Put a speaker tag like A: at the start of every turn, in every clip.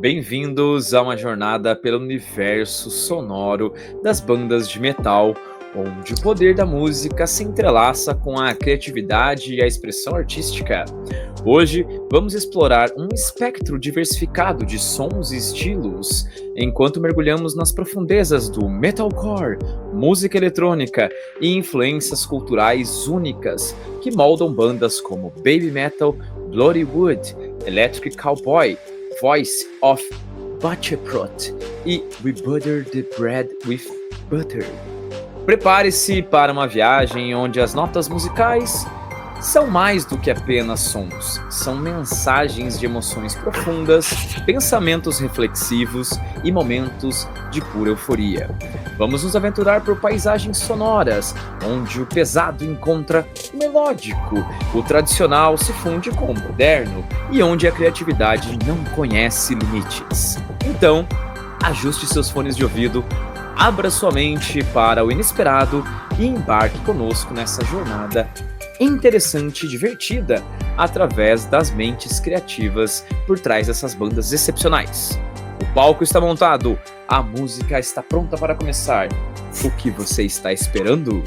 A: Bem-vindos a uma jornada pelo universo sonoro das bandas de metal, onde o poder da música se entrelaça com a criatividade e a expressão artística. Hoje vamos explorar um espectro diversificado de sons e estilos, enquanto mergulhamos nas profundezas do metalcore, música eletrônica e influências culturais únicas que moldam bandas como Baby Metal, Bloody Wood, Electric Cowboy, Voice of Butcherprot e We Butter the Bread with Butter. Prepare-se para uma viagem onde as notas musicais são mais do que apenas sons, são mensagens de emoções profundas, pensamentos reflexivos e momentos de pura euforia. Vamos nos aventurar por paisagens sonoras, onde o pesado encontra o melódico, o tradicional se funde com o moderno e onde a criatividade não conhece limites. Então, ajuste seus fones de ouvido, abra sua mente para o inesperado e embarque conosco nessa jornada interessante e divertida através das mentes criativas por trás dessas bandas excepcionais. O palco está montado, a música está pronta para começar. O que você está esperando?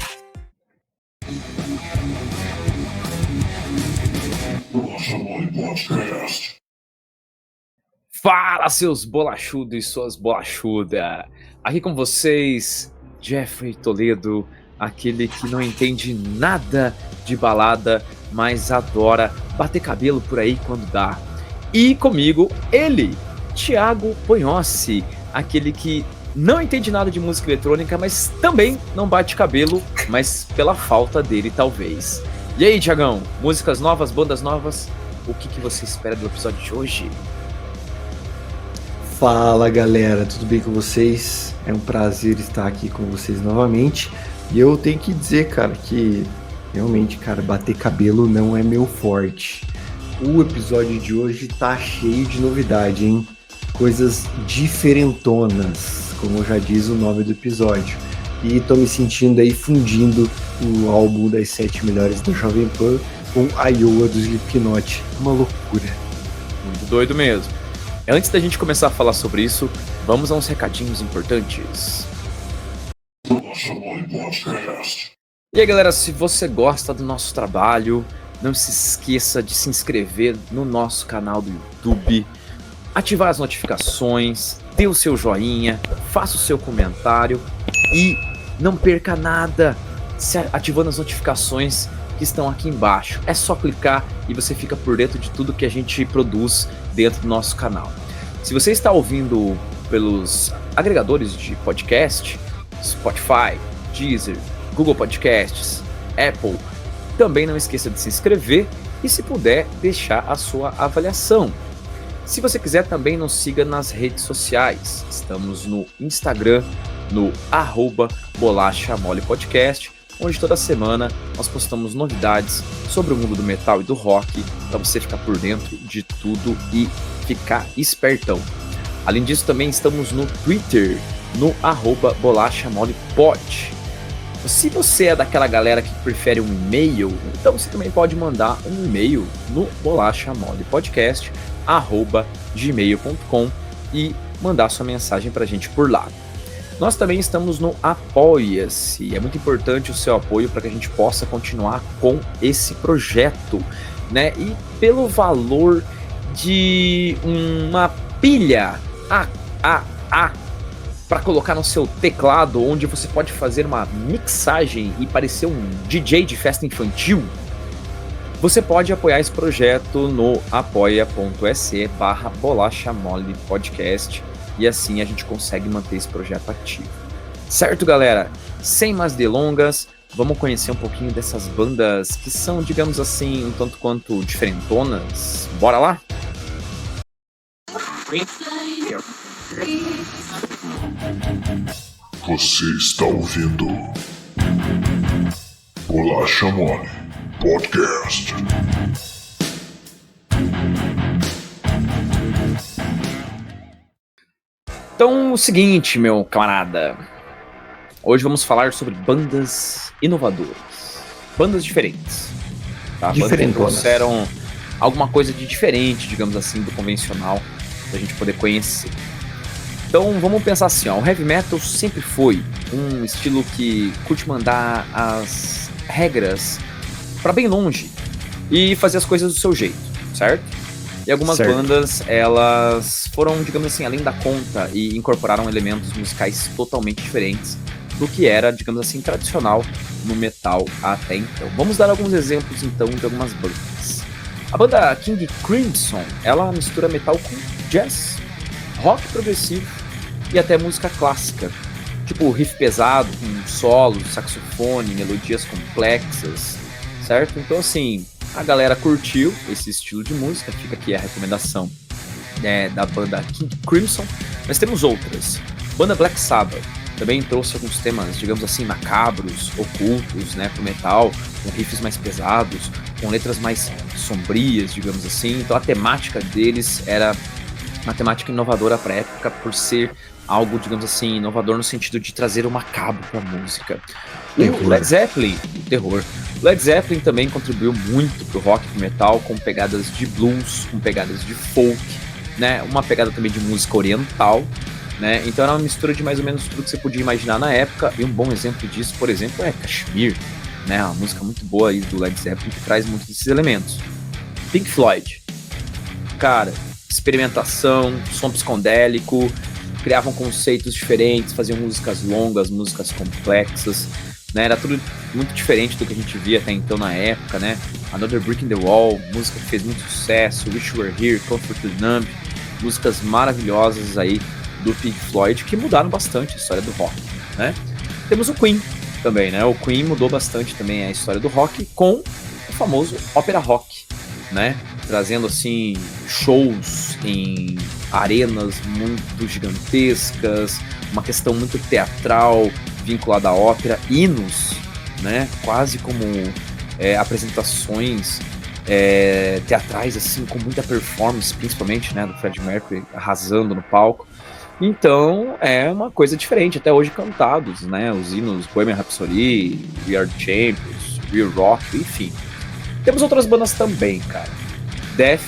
A: Fala, seus bolachudos e suas bolachudas! Aqui com vocês, Jeffrey Toledo, aquele que não entende nada de balada, mas adora bater cabelo por aí quando dá. E comigo, ele, Thiago Ponhossi, aquele que não entende nada de música eletrônica, mas também não bate cabelo, mas pela falta dele, talvez. E aí, Thiagão, músicas novas, bandas novas, o que você espera do episódio de hoje?
B: Fala galera, tudo bem com vocês? É um prazer estar aqui com vocês novamente. E eu tenho que dizer, cara, que realmente, cara, bater cabelo não é meu forte. O episódio de hoje tá cheio de novidade, hein? Coisas diferentonas, como já diz o nome do episódio. E tô me sentindo aí fundindo o álbum das 7 melhores da Jovem Pan com a Iowa do Slipknot. Uma loucura.
A: Muito doido mesmo. Antes da gente começar a falar sobre isso, vamos a uns recadinhos importantes. E aí galera, se você gosta do nosso trabalho, não se esqueça de se inscrever no nosso canal do YouTube, ativar as notificações, dê o seu joinha, faça o seu comentário e não perca nada ativando as notificações que estão aqui embaixo. É só clicar e você fica por dentro de tudo que a gente produz dentro do nosso canal. Se você está ouvindo pelos agregadores de podcast, Spotify, Deezer, Google Podcasts, Apple, também não esqueça de se inscrever e, se puder, deixar a sua avaliação. Se você quiser, também nos siga nas redes sociais. Estamos no Instagram, no @BolachaMolePodcast, onde toda semana nós postamos novidades sobre o mundo do metal e do rock, para você ficar por dentro de tudo e ficar espertão. Além disso, também estamos no Twitter, no @BolachaMolePod. Se você é daquela galera que prefere um e-mail, então você também pode mandar um e-mail no bolachamolepodcast@gmail.com e mandar sua mensagem pra gente por lá. Nós também estamos no Apoia-se. É muito importante o seu apoio para que a gente possa continuar com esse projeto, né? E pelo valor de uma pilha para colocar no seu teclado, onde você pode fazer uma mixagem e parecer um DJ de festa infantil, você pode apoiar esse projeto no apoia.se/bolachamolepodcast e assim a gente consegue manter esse projeto ativo. Certo, galera? Sem mais delongas, vamos conhecer um pouquinho dessas bandas que são, digamos assim, um tanto quanto diferentonas. Bora lá?
C: Você está ouvindo Bolacha Mole Podcast.
A: Então, o seguinte, meu camarada. Hoje vamos falar sobre bandas inovadoras. Bandas diferentes. Tá? Bandas que trouxeram alguma coisa de diferente, digamos assim, do convencional. pra gente poder conhecer. Então vamos pensar assim, ó, o heavy metal sempre foi um estilo que curte mandar as regras pra bem longe e fazer as coisas do seu jeito, certo? E algumas
B: Certo.
A: bandas, elas foram, digamos assim, além da conta e incorporaram elementos musicais totalmente diferentes do que era, digamos assim, tradicional no metal até então. Vamos dar alguns exemplos então de algumas bandas. A banda King Crimson, ela mistura metal com jazz, rock progressivo e até música clássica, tipo riff pesado com solos, saxofone, melodias complexas, certo? Então assim, a galera curtiu esse estilo de música, fica aqui a recomendação da banda King Crimson. Mas temos outras. Banda Black Sabbath também trouxe alguns temas, digamos assim, macabros, ocultos, né, pro metal, com riffs mais pesados, com letras mais sombrias, digamos assim. Então a temática deles era uma temática inovadora para a época por ser algo, digamos assim, inovador no sentido de trazer o macabro para a música. O Led Zeppelin, o terror. Led Zeppelin também contribuiu muito pro rock e pro metal, com pegadas de blues, com pegadas de folk, né, uma pegada também de música oriental, né, então era uma mistura de mais ou menos tudo que você podia imaginar na época, e um bom exemplo disso, por exemplo, é Kashmir, né, uma música muito boa aí do Led Zeppelin que traz muitos desses elementos. Pink Floyd, cara, experimentação, som psicodélico, criavam conceitos diferentes, faziam músicas longas, músicas complexas, né, era tudo muito diferente do que a gente via até então na época, né, Another Brick in the Wall, música que fez muito sucesso, Wish You Were Here, Comfort to Numb, músicas maravilhosas aí do Pink Floyd que mudaram bastante a história do rock, né. Temos o Queen também, né, o Queen mudou bastante também a história do rock com o famoso ópera rock, né, trazendo assim shows em arenas muito gigantescas, uma questão muito teatral vinculada à ópera, hinos, né, quase como apresentações teatrais assim com muita performance, principalmente, né, do Freddie Mercury arrasando no palco. Então é uma coisa diferente, até hoje cantados, né, os hinos Bohemian Rhapsody, We Are the Champions, Real Rock, enfim. Temos outras bandas também, cara. Death,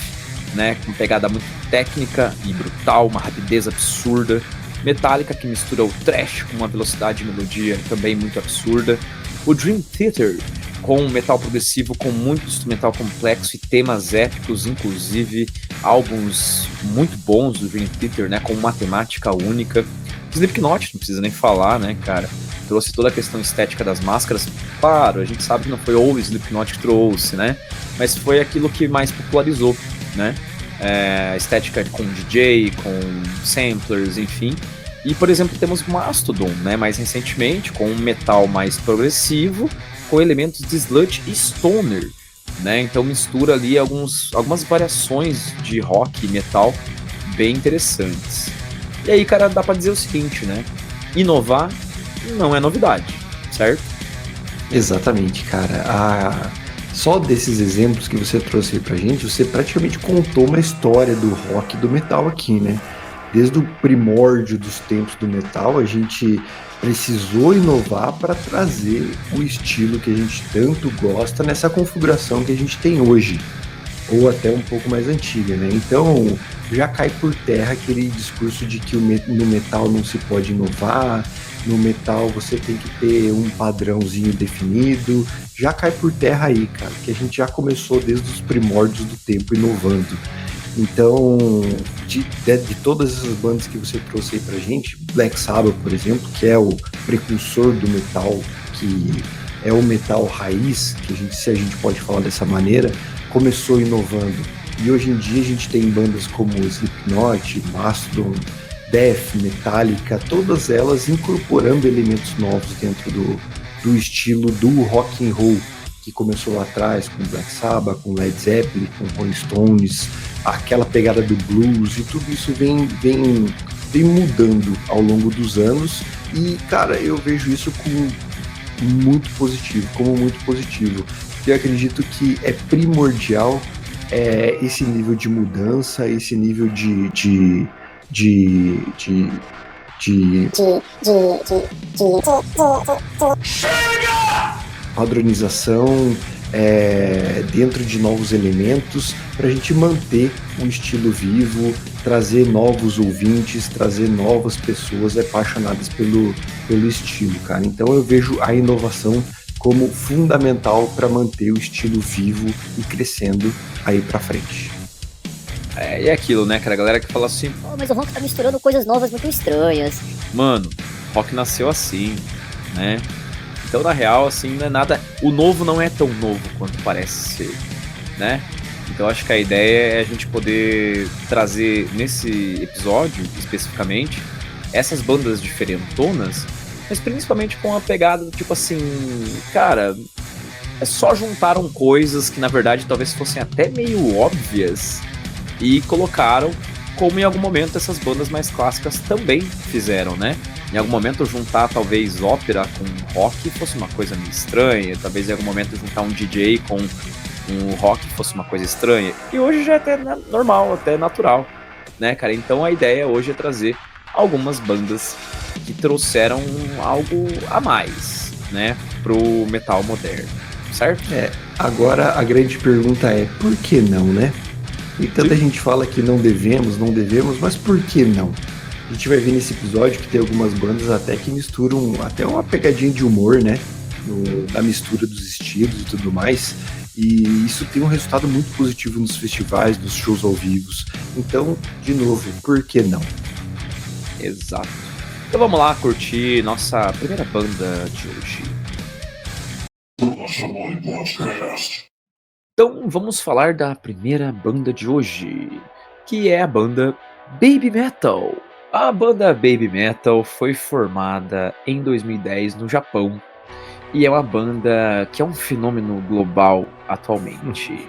A: né, com pegada muito técnica e brutal, uma rapidez absurda. Metallica, que mistura o thrash com uma velocidade e melodia também muito absurda. O Dream Theater, com metal progressivo, com muito instrumental complexo e temas épicos, inclusive álbuns muito bons do Dream Theater, né, com uma temática única. Slipknot, não precisa nem falar, né, cara, trouxe toda a questão estética das máscaras. Claro, a gente sabe que não foi o Slipknot que trouxe, né, mas foi aquilo que mais popularizou, né, a estética com DJ, com samplers, enfim. E, por exemplo, temos Mastodon, né, mais recentemente, com um metal mais progressivo, com elementos de sludge e stoner, né, então mistura ali algumas variações de rock e metal bem interessantes. E aí, cara, dá pra dizer o seguinte, né, inovar não é novidade, certo?
B: Exatamente, cara. Só desses exemplos que você trouxe aí pra gente, você praticamente contou uma história do rock e do metal aqui, né? Desde o primórdio dos tempos do metal, a gente precisou inovar para trazer o estilo que a gente tanto gosta nessa configuração que a gente tem hoje, ou até um pouco mais antiga, né? Então, já cai por terra aquele discurso de que no metal não se pode inovar, no metal você tem que ter um padrãozinho definido, já cai por terra aí, cara, que a gente já começou desde os primórdios do tempo inovando. Então, de todas essas bandas que você trouxe aí pra gente, Black Sabbath, por exemplo, que é o precursor do metal, que é o metal raiz, se a gente pode falar dessa maneira, começou inovando. E hoje em dia a gente tem bandas como Slipknot, Mastodon, Death, Metallica, todas elas incorporando elementos novos dentro do estilo do rock and roll, que começou lá atrás com Black Sabbath, com Led Zeppelin, com Rolling Stones, aquela pegada do blues, e tudo isso vem mudando ao longo dos anos, e cara, eu vejo isso como muito positivo. Eu acredito que é primordial esse nível de mudança, esse nível de padronização dentro de novos elementos para a gente manter o estilo vivo trazer novos ouvintes, trazer novas pessoas apaixonadas pelo estilo, cara. Então eu vejo a inovação como fundamental para manter o estilo vivo e crescendo aí para frente.
A: E é aquilo, né, cara? A galera que fala assim,
D: mas o rock tá misturando coisas novas muito estranhas.
A: mano, rock nasceu assim, né? Então, na real, assim, não é nada. O novo não é tão novo quanto parece ser, né? Então, acho que a ideia é a gente poder trazer nesse episódio, especificamente, essas bandas diferentonas, mas principalmente com a pegada do tipo assim, cara, só juntaram coisas que na verdade talvez fossem até meio óbvias e colocaram, como em algum momento essas bandas mais clássicas também fizeram, né? Em algum momento juntar talvez ópera com rock fosse uma coisa meio estranha, talvez em algum momento juntar um DJ com um rock fosse uma coisa estranha, e hoje já é até normal, até natural, né, cara? Então a ideia hoje é trazer algumas bandas que trouxeram algo a mais, né, pro metal moderno, certo?
B: Agora a grande pergunta é, por que não, né? E tanta gente fala que não devemos, mas por que não? A gente vai ver nesse episódio que tem algumas bandas até que misturam até uma pegadinha de humor, né? Na mistura dos estilos e tudo mais. E isso tem um resultado muito positivo nos festivais, nos shows ao vivo. Então, de novo, por que não?
A: Exato. Então vamos lá curtir nossa primeira banda de hoje.
C: Rashomon Podcast.
A: Então vamos falar da primeira banda de hoje, que é a banda Baby Metal. A banda Baby Metal foi formada em 2010 no Japão e é uma banda que é um fenômeno global atualmente.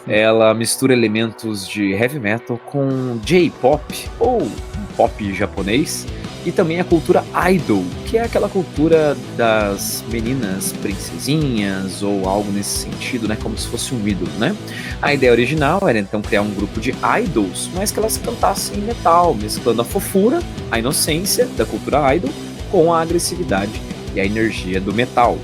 A: Ela mistura elementos de heavy metal com J-pop ou um pop japonês e também a cultura idol, que é aquela cultura das meninas princesinhas ou algo nesse sentido, né, como se fosse um ídolo, né? A ideia original era então criar um grupo de idols, mas que elas cantassem metal, mesclando a fofura, a inocência da cultura idol com a agressividade e a energia do metal.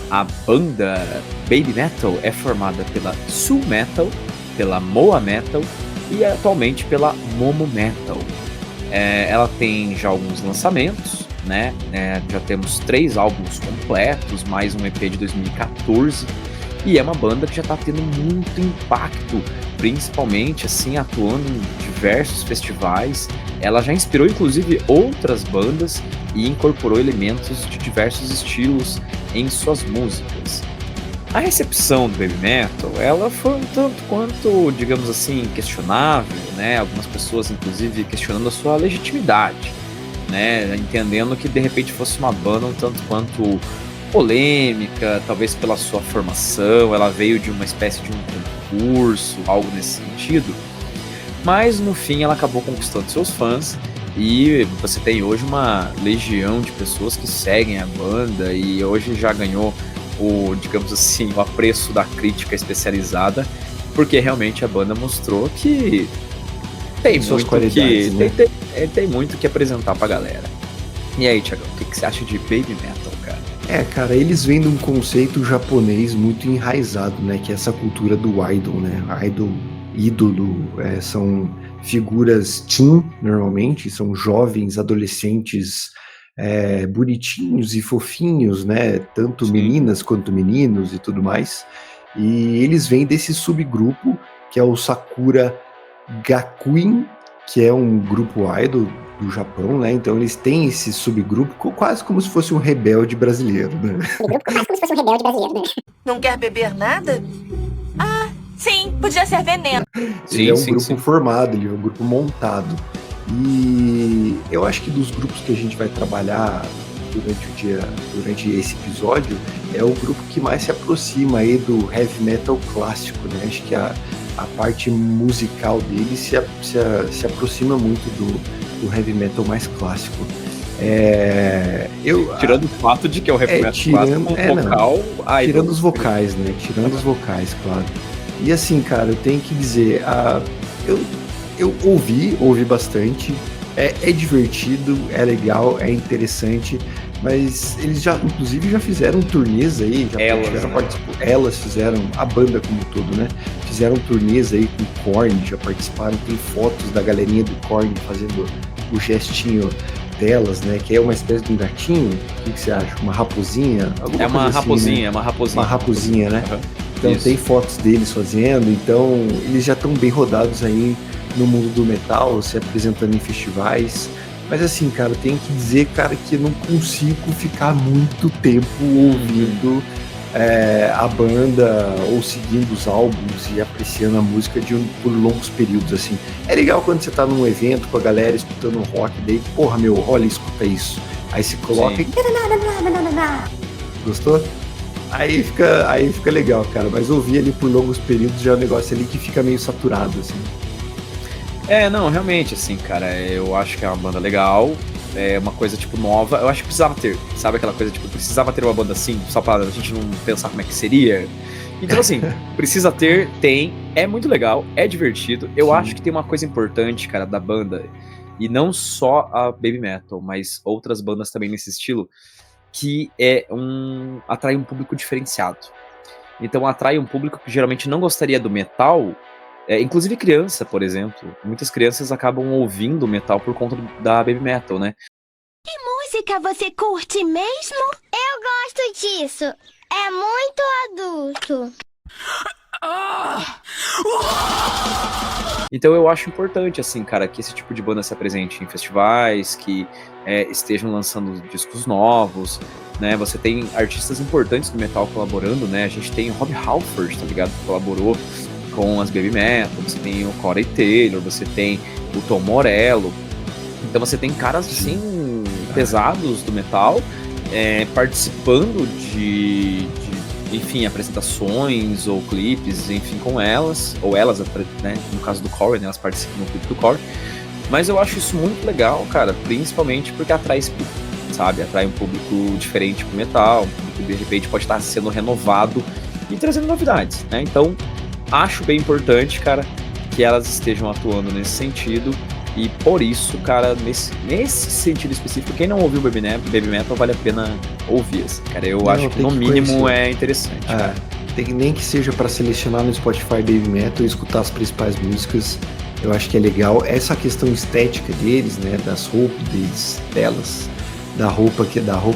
A: A banda Baby Metal é formada pela Su Metal, pela Moa Metal e atualmente pela Momo Metal. Ela tem já alguns lançamentos, né? Já temos 3 álbuns completos, mais um EP de 2014, e é uma banda que já está tendo muito impacto, principalmente assim atuando em diversos festivais. Ela já inspirou inclusive outras bandas e incorporou elementos de diversos estilos em suas músicas. A recepção do Baby Metal, ela foi um tanto quanto, digamos assim, questionável, né? Algumas pessoas, inclusive, questionando a sua legitimidade, né? Entendendo que, de repente, fosse uma banda um tanto quanto polêmica, talvez pela sua formação, ela veio de uma espécie de um concurso, algo nesse sentido. Mas, no fim, ela acabou conquistando seus fãs e você tem hoje uma legião de pessoas que seguem a banda e hoje já ganhou digamos assim, o apreço da crítica especializada, porque realmente a banda mostrou que tem
B: suas
A: muito
B: qualidades, né?
A: tem muito que apresentar pra galera. E aí, Thiagão, o que você acha de Baby Metal, cara?
B: Cara, eles vêm de um conceito japonês muito enraizado, né? Que é essa cultura do idol, né? Ídolo, são figuras teen, normalmente, são jovens, adolescentes, bonitinhos e fofinhos, né? Tanto
A: Sim.
B: meninas quanto meninos e tudo mais. E eles vêm desse subgrupo, que é o Sakura Gakuin, que é um grupo idol do Japão, né? Então eles têm esse subgrupo quase como se fosse um rebelde brasileiro, né?
E: Não quer beber nada? Ah, sim, podia ser veneno.
B: Ele é um grupo formado, ele é um grupo montado. E eu acho que dos grupos que a gente vai trabalhar durante esse episódio, é o grupo que mais se aproxima aí do heavy metal clássico, né? Acho que a parte musical dele se aproxima muito do heavy metal mais clássico.
A: Tirando o fato de que é o heavy metal clássico com vocal...
B: Tirando os vocais, né? Tirando os vocais, claro. E assim, cara, eu tenho que dizer, eu ouvi bastante, é divertido, é legal, é interessante, Mas eles já, inclusive, já fizeram turnês aí, elas fizeram, a banda como um todo, né? Fizeram turnês aí com Korn, já participaram, tem fotos da galerinha do Korn fazendo o gestinho delas, né? Que é uma espécie de um gatinho. O que você acha? Uma raposinha?
A: É uma raposinha,
B: assim, né?
A: é uma raposinha.
B: Uma raposinha, né?
A: Uhum.
B: Então
A: Isso.
B: tem fotos deles fazendo, então eles já estão bem rodados aí no mundo do metal, se apresentando em festivais. Mas assim, cara, eu tenho que dizer, cara, que eu não consigo ficar muito tempo ouvindo a banda ou seguindo os álbuns e apreciando a música por longos períodos, assim. É legal quando você tá num evento com a galera escutando rock, daí, porra, meu, olha, escuta isso. Aí você coloca e... Gostou? Aí fica legal, cara, mas ouvir ali por longos períodos já é um negócio ali que fica meio saturado, assim.
A: Não, realmente, assim, cara, eu acho que é uma banda legal, é uma coisa, tipo, nova. Eu acho que precisava ter, sabe aquela coisa, tipo, precisava ter uma banda assim, só pra gente não pensar como é que seria. Então, assim, precisa ter, tem, é muito legal, é divertido. Eu
B: Sim.
A: acho que tem uma coisa importante, cara, da banda, e não só a Baby Metal, mas outras bandas também nesse estilo, que atrai um público diferenciado. Então atrai um público que geralmente não gostaria do metal, inclusive criança, por exemplo. Muitas crianças acabam ouvindo metal por conta da Baby Metal, né?
E: Que música você curte mesmo?
F: Eu gosto disso. É muito adulto.
A: Então eu acho importante, assim, cara, que esse tipo de banda se apresente em festivais, que estejam lançando discos novos, né? Você tem artistas importantes do metal colaborando, né? A gente tem o Rob Halford, tá ligado? Que colaborou com as Baby Metal, você tem o Corey Taylor, você tem o Tom Morello. Então você tem caras, assim, pesados do metal, participando de enfim, apresentações ou clipes, enfim, com elas, ou elas, né, no caso do Corey, né, elas participam no clipe do Corey. Mas eu acho isso muito legal, cara, principalmente porque atrai esse público, sabe? Atrai um público diferente pro metal, um público que de repente pode estar sendo renovado e trazendo novidades, né? Então, acho bem importante, cara, que elas estejam atuando nesse sentido. E por isso, cara, nesse sentido específico, quem não ouviu Baby Metal vale a pena ouvir, assim, cara. Eu acho que no mínimo é interessante.
B: Tem nem que seja para selecionar no Spotify Baby Metal e escutar as principais músicas. Eu acho que é legal. Essa questão estética deles, né, das roupas delas, da roupa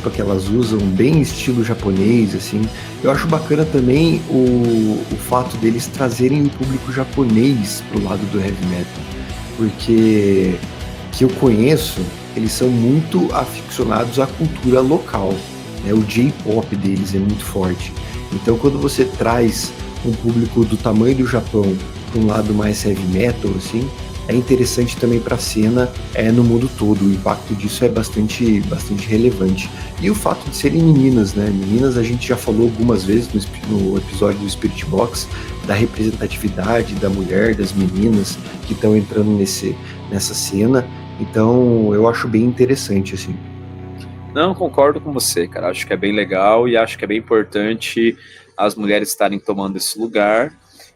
B: que elas usam, bem estilo japonês, assim. Eu acho bacana também o fato deles trazerem o público japonês pro lado do heavy metal. Porque que eu conheço, eles são muito aficionados à cultura local, né? O J-pop deles é muito forte. Então quando você traz um público do tamanho do Japão para um lado mais heavy metal, assim, é interessante também para a cena no mundo todo. O impacto disso é bastante relevante. E o fato de serem meninas, né? Meninas, a gente já falou algumas vezes no episódio do Spirit Box da representatividade da mulher, das meninas que estão entrando nessa cena. Então eu acho bem interessante, assim.
A: Não, concordo com você, cara. Acho que é bem legal e acho que é bem importante as mulheres estarem tomando esse lugar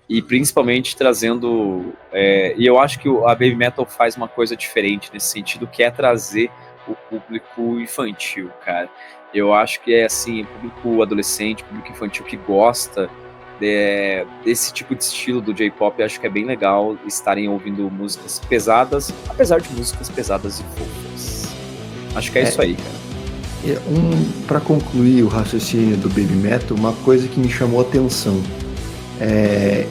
A: e principalmente trazendo... e eu acho que a Baby Metal faz uma coisa diferente nesse sentido, que é trazer o público infantil, cara. Eu acho que é assim, público adolescente, público infantil que gosta desse tipo de estilo do J-pop. Acho que é bem legal estarem ouvindo músicas pesadas, apesar de músicas pesadas e fofas. Acho que é isso aí, cara.
B: Para concluir o raciocínio do Baby Metal, uma coisa que me chamou a atenção,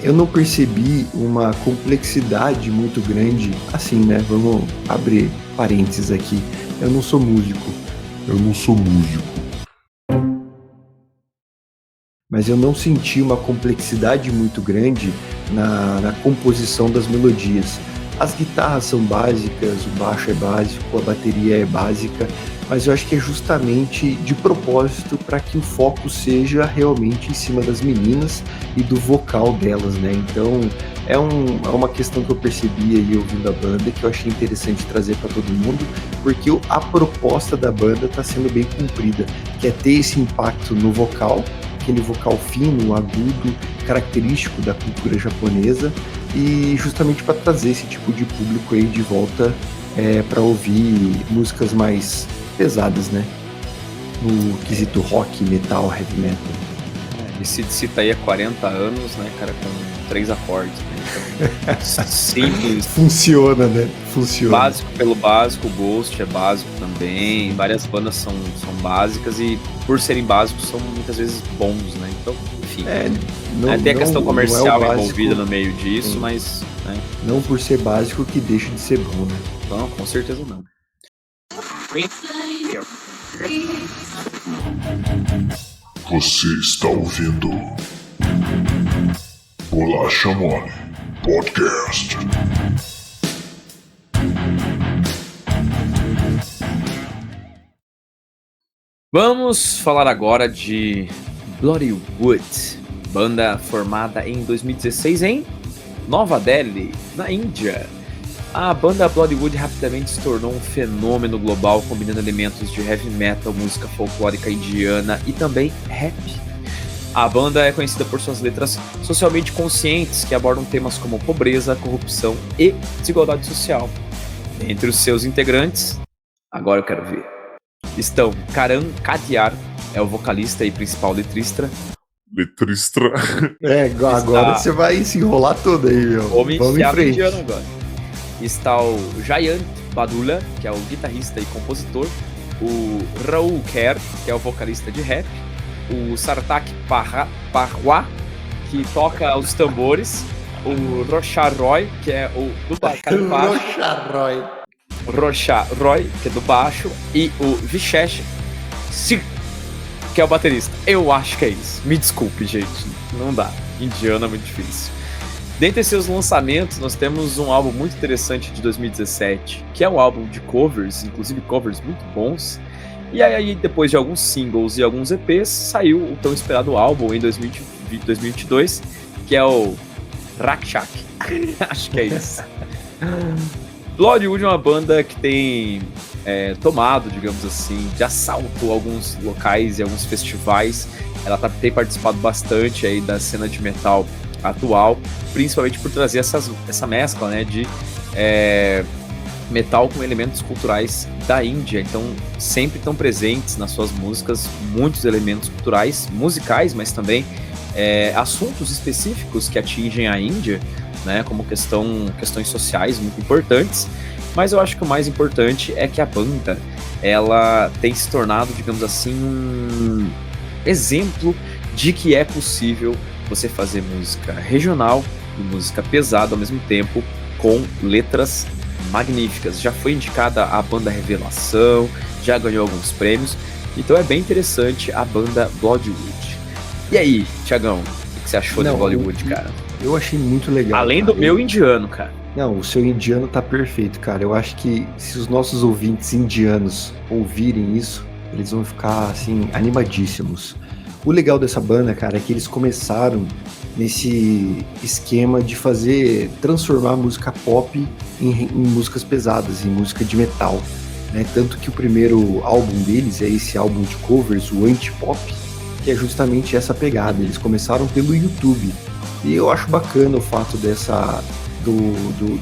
B: eu não percebi uma complexidade muito grande, assim, né? Vamos abrir parênteses aqui. Eu não sou músico. Mas eu não senti uma complexidade muito grande na composição das melodias. As guitarras são básicas, o baixo é básico, a bateria é básica, mas eu acho que é justamente de propósito para que o foco seja realmente em cima das meninas e do vocal delas, né? Então é uma questão que eu percebi aí ouvindo a banda, que eu achei interessante trazer para todo mundo, porque a proposta da banda está sendo bem cumprida, que é ter esse impacto no vocal, aquele vocal fino, agudo, característico da cultura japonesa, e justamente para trazer esse tipo de público aí de volta para ouvir músicas mais pesadas, né? no quesito rock, metal, heavy metal.
A: AC/DC tá aí há 40 anos, né, cara, com 3 acordes, né? Então, simples.
B: Funciona, né? Funciona.
A: Básico pelo básico, o Ghost é básico também, várias bandas são básicas e por serem básicos são muitas vezes bons, né? Então, enfim. Tem a questão comercial envolvida no meio disso, sim, mas... Né?
B: Não por ser básico que deixa de ser bom, né?
A: Não, com certeza não.
C: Você está ouvindo Bolacha Mole Podcast.
A: Vamos falar agora de Bollywood, banda formada em 2016 em Nova Delhi, na Índia. A banda Bollywood rapidamente se tornou um fenômeno global, combinando elementos de heavy metal, música folclórica indiana e também rap. A banda é conhecida por suas letras socialmente conscientes, que abordam temas como pobreza, corrupção e desigualdade social. Entre os seus integrantes, agora eu quero ver, estão Karan Kadiar, é o vocalista e principal letrista.
B: Agora você vai se enrolar todo aí, meu. Vamos em frente.
A: Agora. Está o Jayant Badula, que é o guitarrista e compositor, o Rahul Kher, que é o vocalista de rap, o Sartak Parwa, que toca os tambores, o Rosha Roy, que é o do baixo, Rosha Roy, que é do baixo, e o Vishesh Singh, que é o baterista. Eu acho que é isso. Me desculpe, gente. Não dá. Indiano é muito difícil. Dentre seus lançamentos, nós temos um álbum muito interessante de 2017, que é um álbum de covers, inclusive covers muito bons. E aí, depois de alguns singles e alguns EPs, saiu o tão esperado álbum em 2022, que é o Rakshak. Acho que é isso. Bollywood é uma banda que tem tomado, digamos assim, de assalto alguns locais e alguns festivais. Ela tem participado bastante aí da cena de metal atual, principalmente por trazer essa mescla, né, de metal com elementos culturais da Índia. Então sempre estão presentes nas suas músicas muitos elementos culturais, musicais, mas também assuntos específicos que atingem a Índia, né, como questões sociais muito importantes. Mas eu acho que o mais importante é que a banda, ela tem se tornado, digamos assim, um exemplo de que é possível você fazer música regional e música pesada ao mesmo tempo, com letras magníficas. Já foi indicada a banda Revelação, já ganhou alguns prêmios, então é bem interessante a banda Bollywood. E aí, Thiagão, o que você achou de Bollywood, cara?
B: Eu achei muito legal.
A: Além do meu indiano, cara.
B: Não, o seu indiano tá perfeito, cara. Eu acho que se os nossos ouvintes indianos ouvirem isso, eles vão ficar, assim, animadíssimos. O legal dessa banda, cara, é que eles começaram nesse esquema de transformar a música pop em músicas pesadas, em música de metal, né? Tanto que o primeiro álbum deles é esse álbum de covers, o Anti-Pop, que é justamente essa pegada. Eles começaram pelo YouTube. E eu acho bacana o fato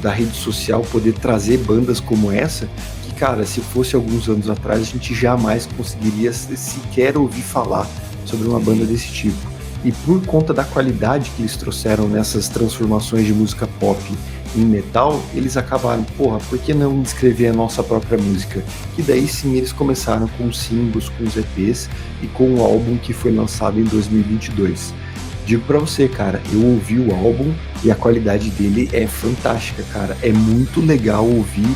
B: da rede social poder trazer bandas como essa, que, cara, se fosse alguns anos atrás, a gente jamais conseguiria sequer ouvir falar sobre uma banda desse tipo. E por conta da qualidade que eles trouxeram nessas transformações de música pop em metal, eles acabaram, por que não escrever a nossa própria música? E daí sim eles começaram com os singles, com os EPs e com o álbum que foi lançado em 2022. Digo pra você, cara, eu ouvi o álbum e a qualidade dele é fantástica, cara. É muito legal ouvir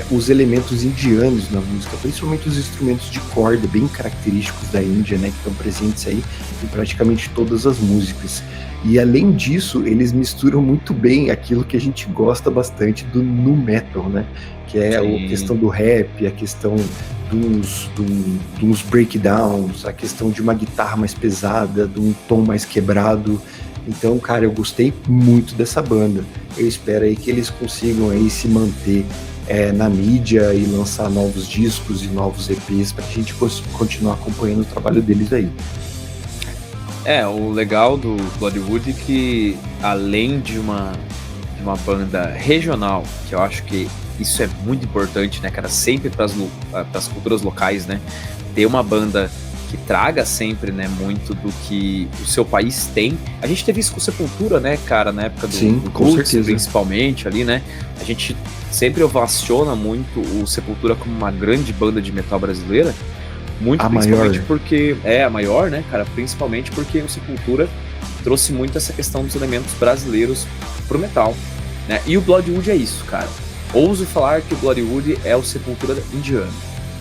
B: os elementos indianos na música, principalmente os instrumentos de corda bem característicos da Índia, né, que estão presentes aí em praticamente todas as músicas. E além disso, eles misturam muito bem aquilo que a gente gosta bastante do nu metal, né, que é a questão do rap, a questão dos breakdowns, a questão de uma guitarra mais pesada, de um tom mais quebrado. Então, cara, eu gostei muito dessa banda. Eu espero aí que eles consigam aí se manter na mídia e lançar novos discos e novos EPs pra gente continuar acompanhando o trabalho deles aí.
A: O legal do Bollywood é que, além de uma banda regional, que eu acho que isso é muito importante, né, cara, sempre para as culturas locais, né, ter uma banda que traga sempre, né, muito do que o seu país tem. A gente teve isso com Sepultura, né, cara, na época do
B: com
A: Roots,
B: certeza.
A: principalmente ali, né? A gente sempre ovaciona muito o Sepultura como uma grande banda de metal brasileira, muito
B: A
A: principalmente
B: maior.
A: porque é a maior, né, cara? Principalmente porque o Sepultura trouxe muito essa questão dos elementos brasileiros pro metal, né? E o Bloodwood é isso, cara. Ouso falar que o Bloodwood é o Sepultura indiano.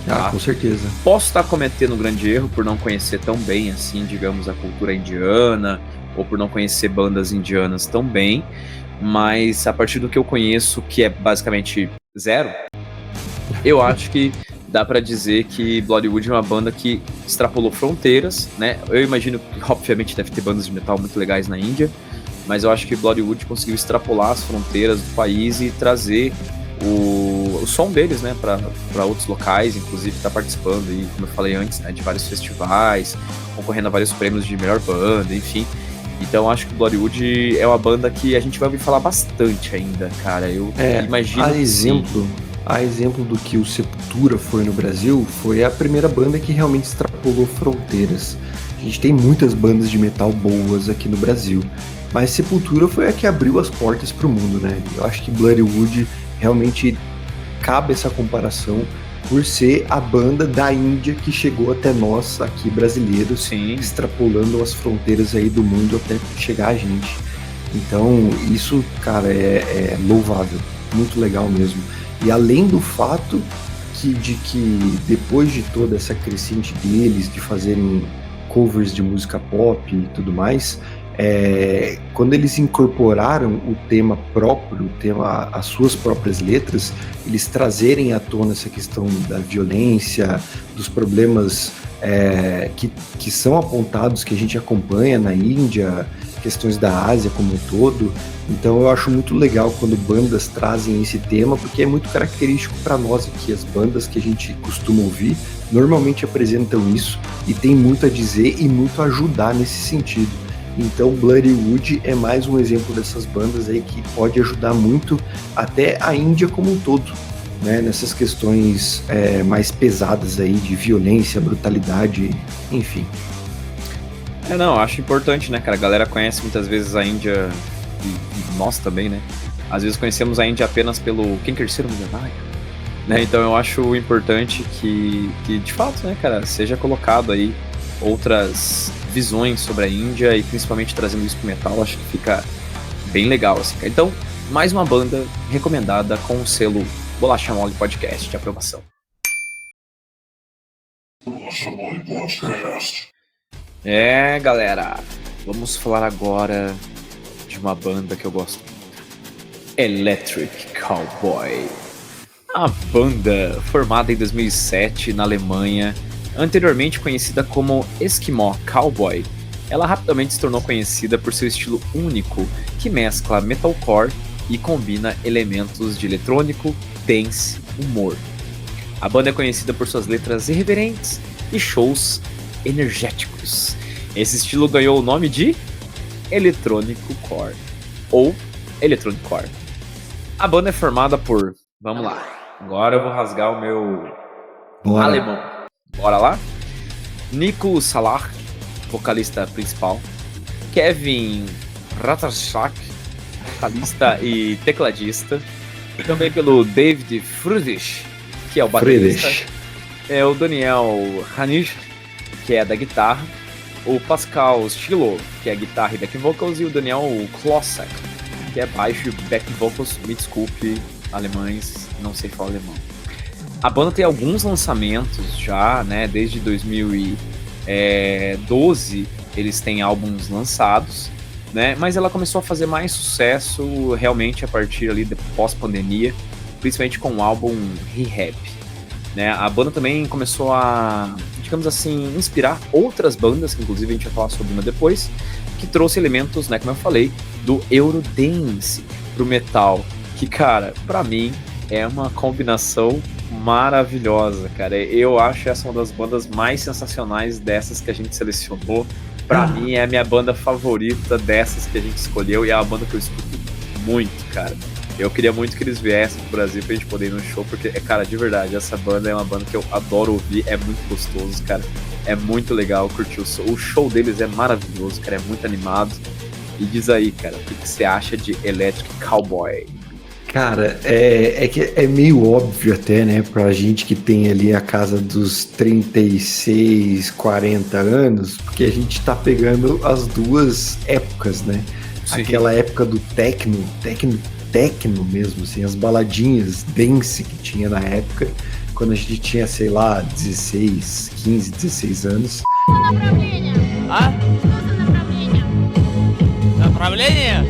A: Tá?
B: Com certeza.
A: Posso estar cometendo um grande erro por não conhecer tão bem, assim, digamos, a cultura indiana, ou por não conhecer bandas indianas tão bem, mas a partir do que eu conheço, que é basicamente zero, eu acho que dá pra dizer que Bloodwood é uma banda que extrapolou fronteiras, né? Eu imagino que, obviamente, deve ter bandas de metal muito legais na Índia, mas eu acho que Bloodwood conseguiu extrapolar as fronteiras do país e trazer o som deles, né, para outros locais, inclusive tá participando, e, como eu falei antes, né, de vários festivais, concorrendo a vários prêmios de melhor banda, enfim. Então acho que o Bloodwood é uma banda que a gente vai ouvir falar bastante ainda, cara. Eu imagino
B: a
A: que sim.
B: exemplo do que o Sepultura foi no Brasil, foi a primeira banda que realmente extrapolou fronteiras. A gente tem muitas bandas de metal boas aqui no Brasil, mas Sepultura foi a que abriu as portas pro mundo, né? Eu acho que Bloodwood realmente cabe essa comparação por ser a banda da Índia que chegou até nós aqui brasileiros,
A: Sim.
B: extrapolando as fronteiras aí do mundo até chegar a gente. Então isso, cara, é louvável, muito legal mesmo. E além do fato de que depois de toda essa crescente deles, de fazerem covers de música pop e tudo mais, quando eles incorporaram o tema próprio, as suas próprias letras, eles trazerem à tona essa questão da violência, dos problemas que são apontados, que a gente acompanha na Índia, questões da Ásia como um todo. Então eu acho muito legal quando bandas trazem esse tema, porque é muito característico para nós aqui. As bandas que a gente costuma ouvir normalmente apresentam isso e tem muito a dizer e muito a ajudar nesse sentido. Então Bloodwood é mais um exemplo dessas bandas aí que pode ajudar muito até a Índia como um todo, né, nessas questões mais pesadas aí de violência, brutalidade, enfim.
A: Não, acho importante, né, cara? A galera conhece muitas vezes a Índia, e nós também, né? Às vezes conhecemos a Índia apenas pelo Quem Quer Ser um Milionário, né? Então eu acho importante que de fato, né, cara, seja colocado aí outras visões sobre a Índia e principalmente trazendo isso pro metal, acho que fica bem legal, assim, cara. Então, mais uma banda recomendada com o selo Bolacha Mole Podcast de aprovação.
C: Bolacha Mole Podcast.
A: Galera, vamos falar agora de uma banda que eu gosto muito. Electric Cowboy. A banda, formada em 2007 na Alemanha, anteriormente conhecida como Eskimo Cowboy, ela rapidamente se tornou conhecida por seu estilo único, que mescla metalcore e combina elementos de eletrônico, dance, humor. A banda é conhecida por suas letras irreverentes e shows energéticos. Esse estilo ganhou o nome de Eletrônico Core, ou Electronic Core. A banda é formada por... Vamos lá, agora eu vou rasgar o meu alemão. Bora lá? Nico Salah, vocalista principal. Kevin Ratarchak, vocalista e tecladista. E também pelo David Friedrich, que é o baterista. O Daniel Hanisch, que é da guitarra. O Pascal Stilo, que é guitarra e back vocals. E o Daniel Klosek, que é baixo e back vocals. Me desculpe, alemães, não sei falar alemão. A banda tem alguns lançamentos já, né? Desde 2012 eles têm álbuns lançados, né? Mas ela começou a fazer mais sucesso realmente a partir ali da pós-pandemia, principalmente com o álbum Rehab, né? A banda também começou a, digamos assim, inspirar outras bandas, que inclusive a gente vai falar sobre uma depois, que trouxe elementos, né, como eu falei, do Eurodance pro metal, que, cara, pra mim é uma combinação maravilhosa, cara. Eu acho essa uma das bandas mais sensacionais dessas que a gente selecionou. Pra mim é a minha banda favorita dessas que a gente escolheu e é uma banda que eu escuto muito, cara. Eu queria muito que eles viessem pro Brasil pra gente poder ir no show, porque, cara, de verdade, essa banda é uma banda que eu adoro ouvir, é muito gostoso, cara. É muito legal curtir o show. O show deles é maravilhoso, cara, é muito animado. E diz aí, cara, o que você acha de Electric Cowboy?
B: Cara, é que é meio óbvio até, né, pra gente que tem ali a casa dos 36, 40 anos, porque a gente tá pegando as duas épocas, né?
A: Sim.
B: Aquela época do techno mesmo, assim, as baladinhas dance que tinha na época, quando a gente tinha, sei lá, 16, 15, 16 anos.
G: А? Направление?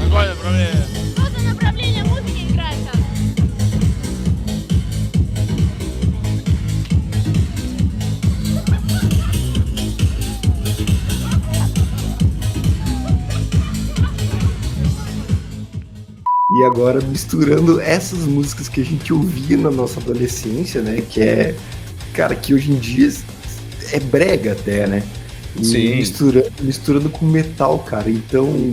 G: Какое направление?
F: Qual é направление музыки играет?
B: E agora misturando essas músicas que a gente ouvia na nossa adolescência, né? Que é, cara, que hoje em dia é brega até, né? E
A: Sim.
B: misturando com metal, cara. Então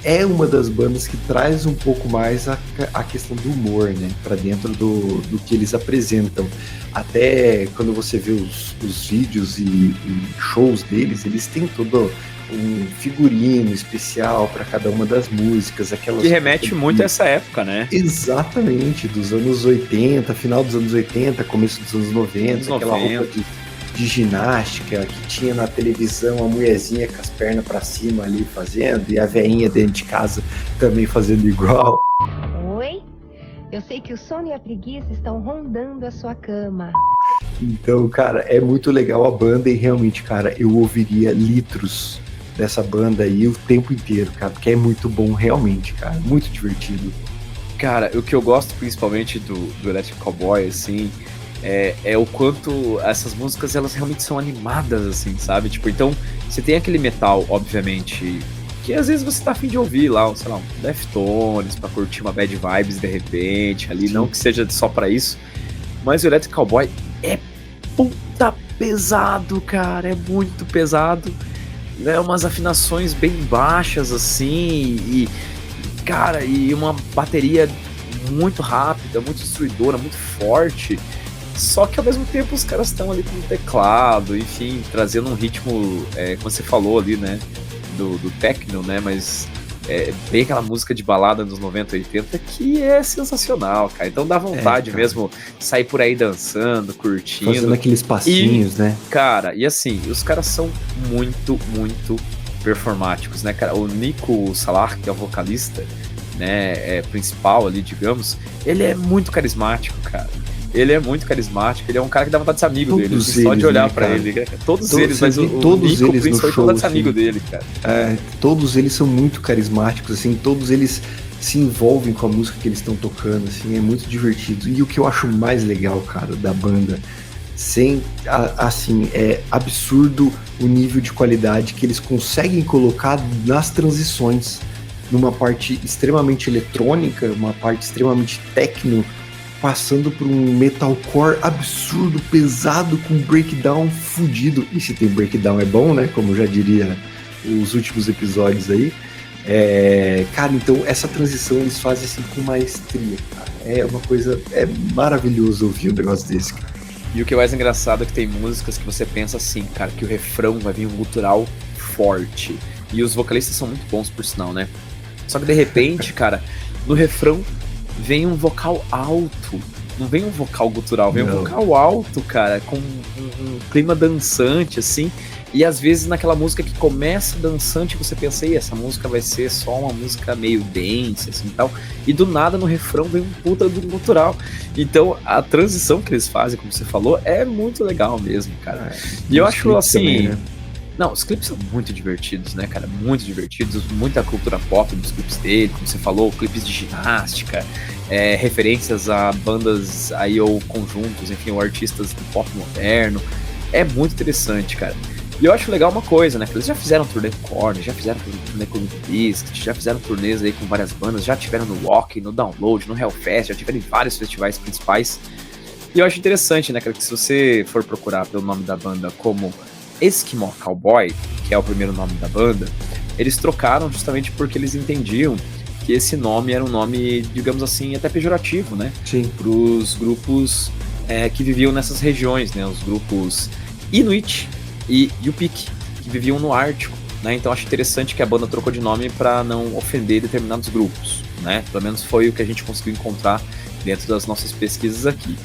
B: é uma das bandas que traz um pouco mais a questão do humor, né? Pra dentro do que eles apresentam. Até quando você vê os vídeos e shows deles, eles têm todo um figurino especial para cada uma das músicas, aquelas
A: Que remete muito a essa época, né?
B: exatamente, dos anos 80, final dos anos 80, começo dos anos 90,
A: Anos
B: aquela
A: 90.
B: roupa de ginástica que tinha na televisão, a mulherzinha com as pernas para cima ali fazendo, e a veinha dentro de casa também fazendo igual.
H: Oi? Eu sei que o sono e a preguiça estão rondando a sua cama.
B: Então, cara, é muito legal a banda e realmente, cara, eu ouviria litros dessa banda aí o tempo inteiro, cara, porque é muito bom realmente, cara, muito divertido.
A: Cara, o que eu gosto principalmente do Electric Cowboy, assim, é o quanto essas músicas, elas realmente são animadas, assim, sabe? Tipo, então, você tem aquele metal, obviamente, que às vezes você tá afim de ouvir lá, sei lá, um Deftones, pra curtir uma bad vibes de repente, ali,
B: Sim.
A: não que seja só pra isso, mas o Electric Cowboy é puta pesado, cara, é muito pesado, né? Umas afinações bem baixas, assim, e, cara, e uma bateria muito rápida, muito destruidora, muito forte. Só que ao mesmo tempo os caras estão ali com o teclado, enfim, trazendo um ritmo, como você falou ali, né, do techno, né, mas bem aquela música de balada nos 90, 80 que é sensacional, cara. Então dá vontade
B: cara.
A: mesmo sair por aí dançando, curtindo.
B: Fazendo aqueles passinhos, né?
A: Cara, e assim, os caras são muito, muito performáticos, né, cara? O Nico Salah, que é o vocalista, né, principal ali, digamos, ele é muito carismático, cara. Ele é muito carismático, ele é um cara que dá vontade de ser amigo
B: Todos
A: dele, assim, só de
B: eles,
A: olhar
B: né,
A: pra
B: cara?
A: ele. Todos
B: Todos
A: eles, mas o
B: eles- todos
A: Nico
B: eles no
A: principalmente
B: show,
A: vontade de ser
B: assim.
A: amigo dele, cara.
B: Todos eles são muito carismáticos, assim, todos eles se envolvem com a música que eles estão tocando, assim, é muito divertido. E o que eu acho mais legal, cara, da banda, assim, é absurdo o nível de qualidade que eles conseguem colocar nas transições, numa parte extremamente eletrônica, uma parte extremamente techno, passando por um metalcore absurdo, pesado, com breakdown fudido. E se tem breakdown é bom, né? Como já diria os últimos episódios aí. Cara, então essa transição eles fazem assim com maestria, cara. É uma coisa, é maravilhoso ouvir um negócio desse, cara.
A: E o que é mais engraçado é que tem músicas que você pensa assim, cara, que o refrão vai vir um gutural forte. E os vocalistas são muito bons, por sinal, né? Só que de repente, cara, no refrão vem um vocal alto. Não vem um vocal gutural, vem um
B: Não.
A: vocal alto, cara, com um clima dançante, assim. E às vezes naquela música que começa dançante, você pensa, "Ih, essa música vai ser só uma música meio dance, assim e tal." E do nada no refrão vem um puta do gutural. Então a transição que eles fazem, como você falou, é muito legal mesmo, cara. E eu
B: Os
A: acho
B: clipes
A: assim.
B: também, né?
A: Não, os clipes são muito divertidos, né, cara? Muito divertidos, muita cultura pop dos clipes dele, como você falou, clipes de ginástica, referências a bandas aí ou conjuntos, enfim, ou artistas do pop moderno. É muito interessante, cara. E eu acho legal uma coisa, né? Que eles já fizeram turnê com Korn, já fizeram turnê com Limp Bizkit, já fizeram turnês aí com várias bandas, já tiveram no Walk, no Download, no Hellfest, já tiveram em vários festivais principais. E eu acho interessante, né, cara, que se você for procurar pelo nome da banda como Eskimo Cowboy, que é o primeiro nome da banda, eles trocaram justamente porque eles entendiam que que esse nome era um nome, digamos assim, até pejorativo, né?
B: Sim.
A: Para os grupos que viviam nessas regiões, né? Os grupos Inuit e Yupik, que viviam no Ártico, né? Então acho interessante que a banda trocou de nome para não ofender determinados grupos, né? Pelo menos foi o que a gente conseguiu encontrar dentro das nossas pesquisas aqui.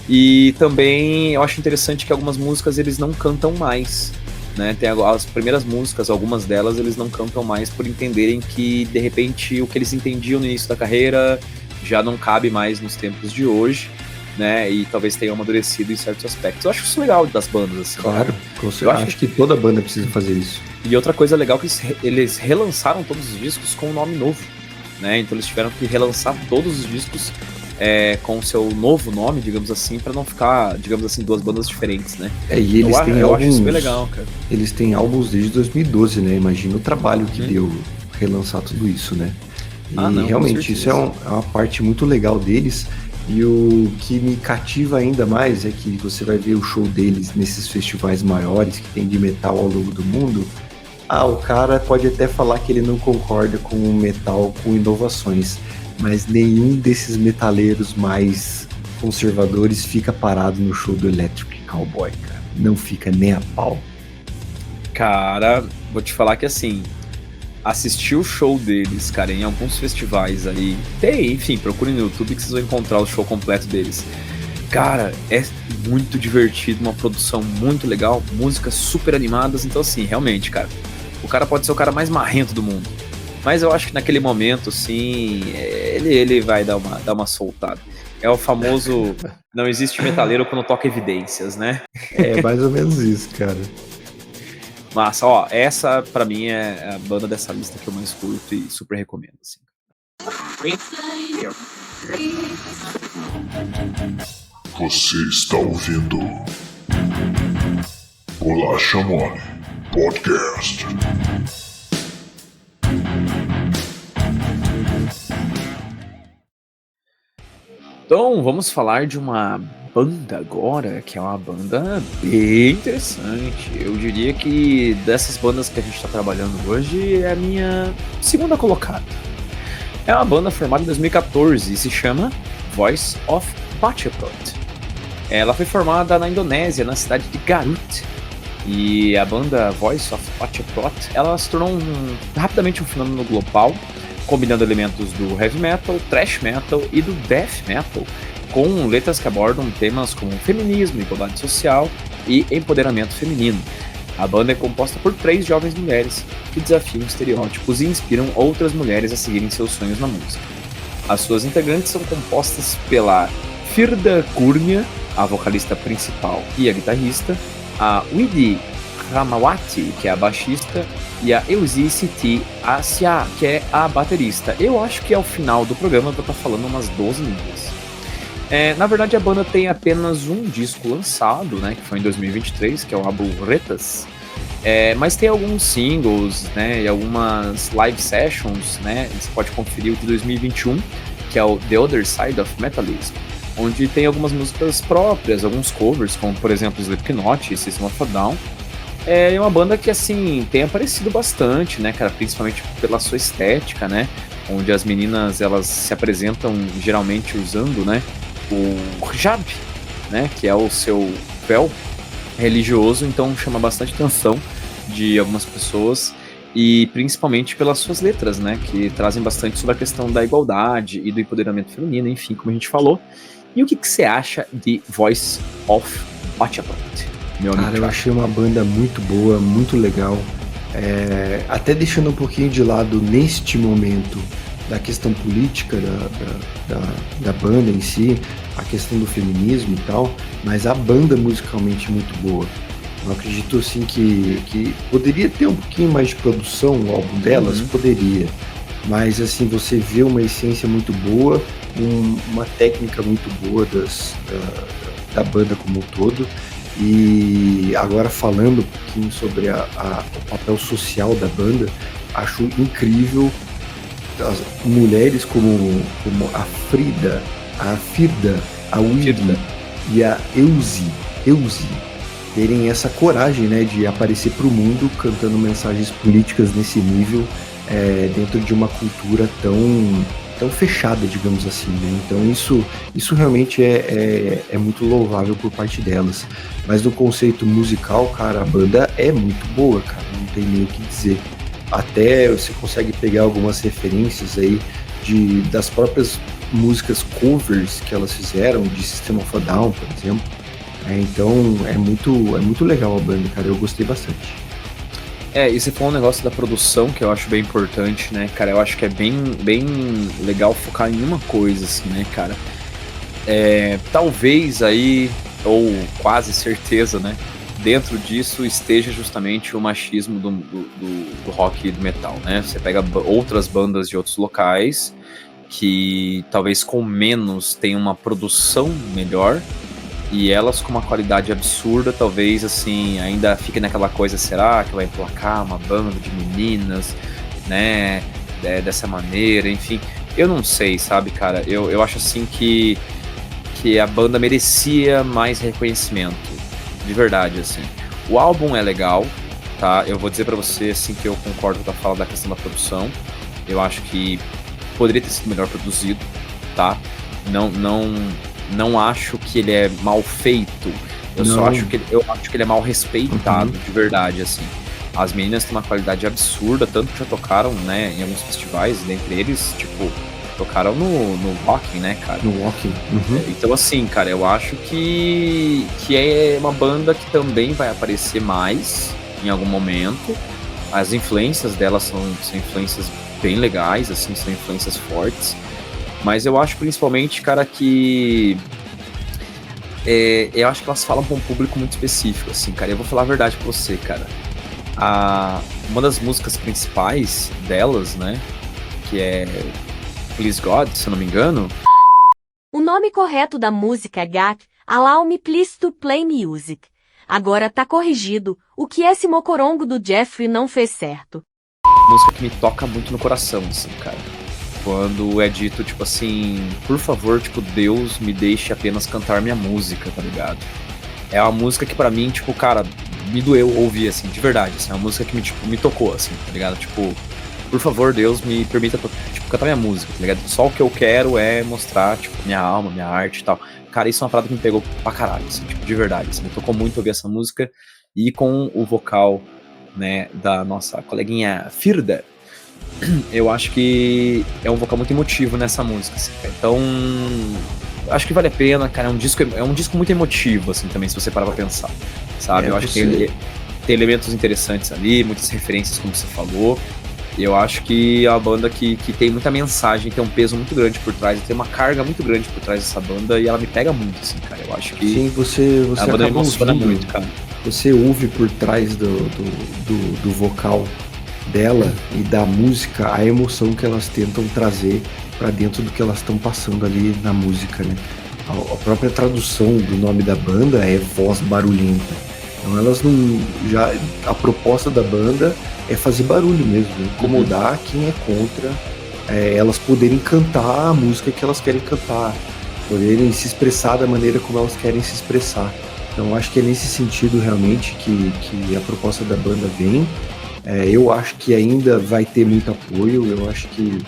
A: E também eu acho interessante que algumas músicas eles não cantam mais, né? Tem as primeiras músicas, algumas delas eles não cantam mais por entenderem que de repente o que eles entendiam no início da carreira já não cabe mais nos tempos de hoje, né? E talvez tenha amadurecido em certos aspectos. Eu acho isso legal das bandas, assim.
B: Claro, eu acho que toda banda precisa fazer isso.
A: E outra coisa legal é que eles relançaram todos os discos com um nome novo, né? Então eles tiveram que relançar todos os discos com o seu novo nome, digamos assim, pra não ficar, digamos assim, duas bandas diferentes, né?
B: E eles têm
A: eu acho isso bem legal, cara.
B: Eles têm álbuns desde 2012, né? Imagina o trabalho que deu relançar tudo isso, né? E realmente isso é uma parte muito legal deles. E o que me cativa ainda mais é que você vai ver o show deles nesses festivais maiores que tem de metal ao longo do mundo. O cara pode até falar que ele não concorda com o metal com inovações, mas nenhum desses metaleiros mais conservadores fica parado no show do Electric Cowboy, cara. Não fica nem a pau.
A: Cara, vou te falar que assim, assistir o show deles, cara, em alguns festivais aí, enfim, procurem no YouTube que vocês vão encontrar o show completo deles. Cara, é muito divertido, uma produção muito legal, músicas super animadas, então assim, realmente, cara, o cara pode ser o cara mais marrento do mundo, mas eu acho que naquele momento, assim, ele vai dar uma soltada. É o famoso, não existe metaleiro quando toca evidências, né?
B: É mais ou menos isso, cara.
A: Massa, ó, essa pra mim é a banda dessa lista que eu mais curto e super recomendo, assim.
C: Você está ouvindo Bolacha Mole Podcast.
A: Então, vamos falar de uma banda agora, que é uma banda bem interessante. Eu diria que dessas bandas que a gente está trabalhando hoje é a minha segunda colocada. É uma banda formada em 2014 e se chama Voice of Pachepot. Ela foi formada na Indonésia, na cidade de Garut. E a banda Voice of Pachepot, ela se tornou rapidamente um fenômeno global, combinando elementos do heavy metal, thrash metal e do death metal, com letras que abordam temas como feminismo, igualdade social e empoderamento feminino. A banda é composta por 3 jovens mulheres que desafiam estereótipos e inspiram outras mulheres a seguirem seus sonhos na música. As suas integrantes são compostas pela Firda Kurnia, a vocalista principal e a guitarrista, a Widhi Ramawati, que é a baixista, e a Eusi Siti Asya, que é a baterista. Eu acho que ao final do programa eu vou estar falando umas 12 línguas. Na verdade, a banda tem apenas um disco lançado, né, que foi em 2023, que é o álbum Retas. Mas tem alguns singles, né, e algumas live sessions, né, você pode conferir o de 2021, que é o The Other Side of Metalism, onde tem algumas músicas próprias, alguns covers, como por exemplo Slipknot e System of a Down. É uma banda que, assim, tem aparecido bastante, né, cara, principalmente pela sua estética, né, onde as meninas, elas se apresentam geralmente usando, né, o hijab, né, que é o seu véu religioso, então chama bastante atenção de algumas pessoas, e principalmente pelas suas letras, né, que trazem bastante sobre a questão da igualdade e do empoderamento feminino, enfim, como a gente falou. E o que você acha de Voice of Pachepot?
B: Cara, eu achei uma banda muito boa, muito legal. Até deixando um pouquinho de lado neste momento da questão política da banda em si, a questão do feminismo e tal, mas a banda musicalmente muito boa. Eu acredito assim que poderia ter um pouquinho mais de produção o álbum delas, poderia, mas assim, você vê uma essência muito boa, uma técnica muito boa da banda como um todo. E agora falando um pouquinho sobre o papel social da banda, acho incrível as mulheres como a Frida, a Firda, a Widhi e a Eusi terem essa coragem, né, de aparecer para o mundo cantando mensagens políticas nesse nível. dentro de uma cultura tão fechada, digamos assim, né? Então isso realmente é muito louvável por parte delas. Mas no conceito musical, cara, a banda é muito boa, cara, não tem nem o que dizer. Até você consegue pegar algumas referências aí das próprias músicas covers que elas fizeram, de System of a Down, por exemplo. Então é muito legal a banda, cara, eu gostei bastante.
A: E você falou um negócio da produção que eu acho bem importante, né, cara? Eu acho que é bem legal focar em uma coisa, assim, né, cara? Talvez aí, ou quase certeza, né? Dentro disso esteja justamente o machismo do rock e do metal, né? Você pega outras bandas de outros locais que talvez com menos tenham uma produção melhor, e elas com uma qualidade absurda, talvez, assim, ainda fique naquela coisa, será que vai emplacar uma banda de meninas, né, dessa maneira, enfim, eu não sei, sabe, cara, eu acho, assim, que a banda merecia mais reconhecimento, de verdade, assim. O álbum é legal, tá, eu vou dizer pra você, assim, que eu concordo com a fala da questão da produção, eu acho que poderia ter sido melhor produzido, tá, não acho que ele é mal feito. Só acho que ele é mal respeitado, de verdade, assim. As meninas têm uma qualidade absurda, tanto que já tocaram, né, em alguns festivais, dentre eles, tipo, tocaram no Walking, né, cara?
B: No Walking.
A: Então, assim, cara, eu acho que é uma banda que também vai aparecer mais em algum momento. As influências delas são influências bem legais, assim, são influências fortes. Mas eu acho principalmente, cara, que eu acho que elas falam pra um público muito específico, assim, cara. Eu vou falar a verdade pra você, cara. Uma das músicas principais delas, né, que é Please God, se eu não me engano.
I: O nome correto da música é God, Allow Me Please to Play Music. Agora tá corrigido, o que esse mocorongo do Jeffrey não fez certo.
A: Música que me toca muito no coração, assim, cara. Quando é dito, tipo assim, por favor, tipo, Deus me deixe apenas cantar minha música, tá ligado? É uma música que pra mim, tipo, cara, me doeu ouvir, assim, de verdade, assim, é uma música que me tocou, assim, tá ligado? Tipo, por favor, Deus me permita, tipo, cantar minha música, tá ligado? Só o que eu quero é mostrar, tipo, minha alma, minha arte e tal. Cara, isso é uma parada que me pegou pra caralho, assim, tipo, de verdade, assim, me tocou muito ouvir essa música, e com o vocal, né, da nossa coleguinha Firda, eu acho que é um vocal muito emotivo nessa música, assim, então acho que vale a pena, cara, é um disco muito emotivo, assim, também, se você parar pra pensar, sabe, eu acho que tem elementos interessantes ali, muitas referências, como você falou, e eu acho que é uma banda que tem muita mensagem, tem um peso muito grande por trás, tem uma carga muito grande por trás dessa banda, e ela me pega muito, assim, cara, eu acho que
B: sim, você
A: a banda me emociona
B: ouvindo,
A: muito, cara.
B: Você ouve por trás do vocal dela e da música a emoção que elas tentam trazer para dentro do que elas estão passando ali na música, né? A própria tradução do nome da banda é Voz Barulhenta. Então elas não. A proposta da banda é fazer barulho mesmo, incomodar quem é contra, elas poderem cantar a música que elas querem cantar, poderem se expressar da maneira como elas querem se expressar. Então acho que é nesse sentido realmente que a proposta da banda vem. Eu acho que ainda vai ter muito apoio, eu acho que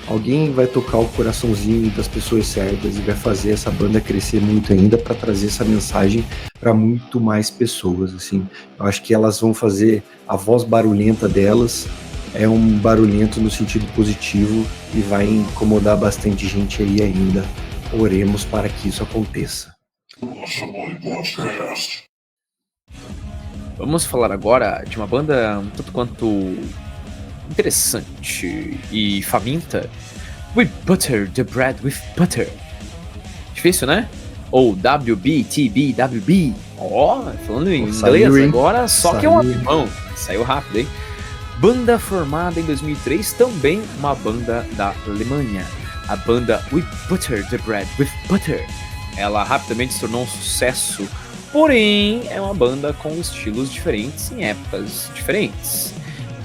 B: alguém vai tocar o coraçãozinho das pessoas certas e vai fazer essa banda crescer muito ainda para trazer essa mensagem para muito mais pessoas, assim. Eu acho que elas vão fazer a voz barulhenta delas, é um barulhento no sentido positivo e vai incomodar bastante gente aí ainda. Oremos para que isso aconteça.
A: Vamos falar agora de uma banda um tanto quanto interessante e faminta. We butter the bread with butter. Difícil, né? Ou WBTBWB. Falando em inglês agora, só que é um alemão. Saiu rápido, hein? Banda formada em 2003, também uma banda da Alemanha. A banda We Butter the Bread with Butter. Ela rapidamente se tornou um sucesso, porém é uma banda com estilos diferentes em épocas diferentes.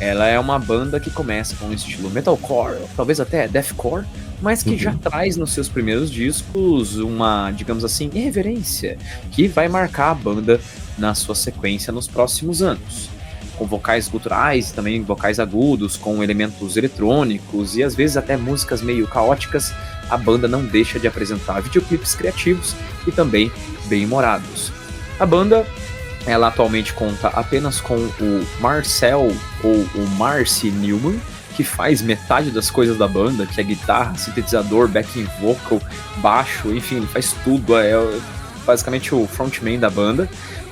A: Ela é uma banda que começa com um estilo metalcore, talvez até deathcore, mas que já traz nos seus primeiros discos uma, digamos assim, irreverência que vai marcar a banda na sua sequência nos próximos anos. com vocais guturais, também vocais agudos, com elementos eletrônicos e às vezes até músicas meio caóticas, a banda não deixa de apresentar videoclipes criativos e também bem-humorados. A banda, ela atualmente conta apenas com o Marcel, ou o Marcy Newman, que faz metade das coisas da banda, que é guitarra, sintetizador, backing vocal, baixo, enfim, ele faz tudo, é basicamente o frontman da banda.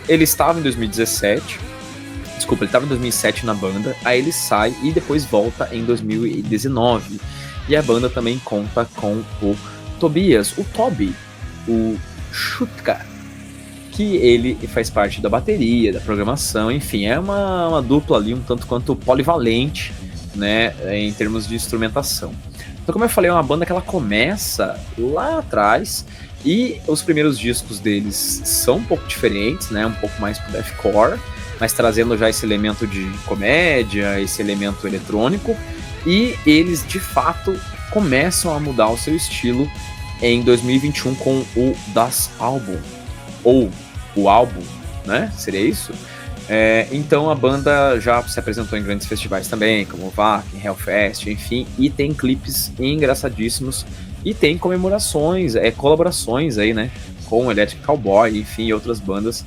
A: Ele estava em 2017, ele estava em 2007 na banda, aí ele sai e depois volta em 2019. E a banda também conta com o Tobias, o Toby, o Schutka, que ele faz parte da bateria, da programação, enfim, é uma dupla ali um tanto quanto polivalente, né, em termos de instrumentação. Então, como eu falei, é uma banda que ela começa lá atrás e os primeiros discos deles são um pouco diferentes, né, um pouco mais pro deathcore, mas trazendo já esse elemento de comédia, esse elemento eletrônico, e eles de fato começam a mudar o seu estilo em 2021 com o Das Album, ou o álbum, né, seria isso? Então a banda já se apresentou em grandes festivais também, como o Wacken, Hellfest, enfim, e tem clipes engraçadíssimos e tem comemorações, colaborações aí, né, com Electric Cowboy, enfim, e outras bandas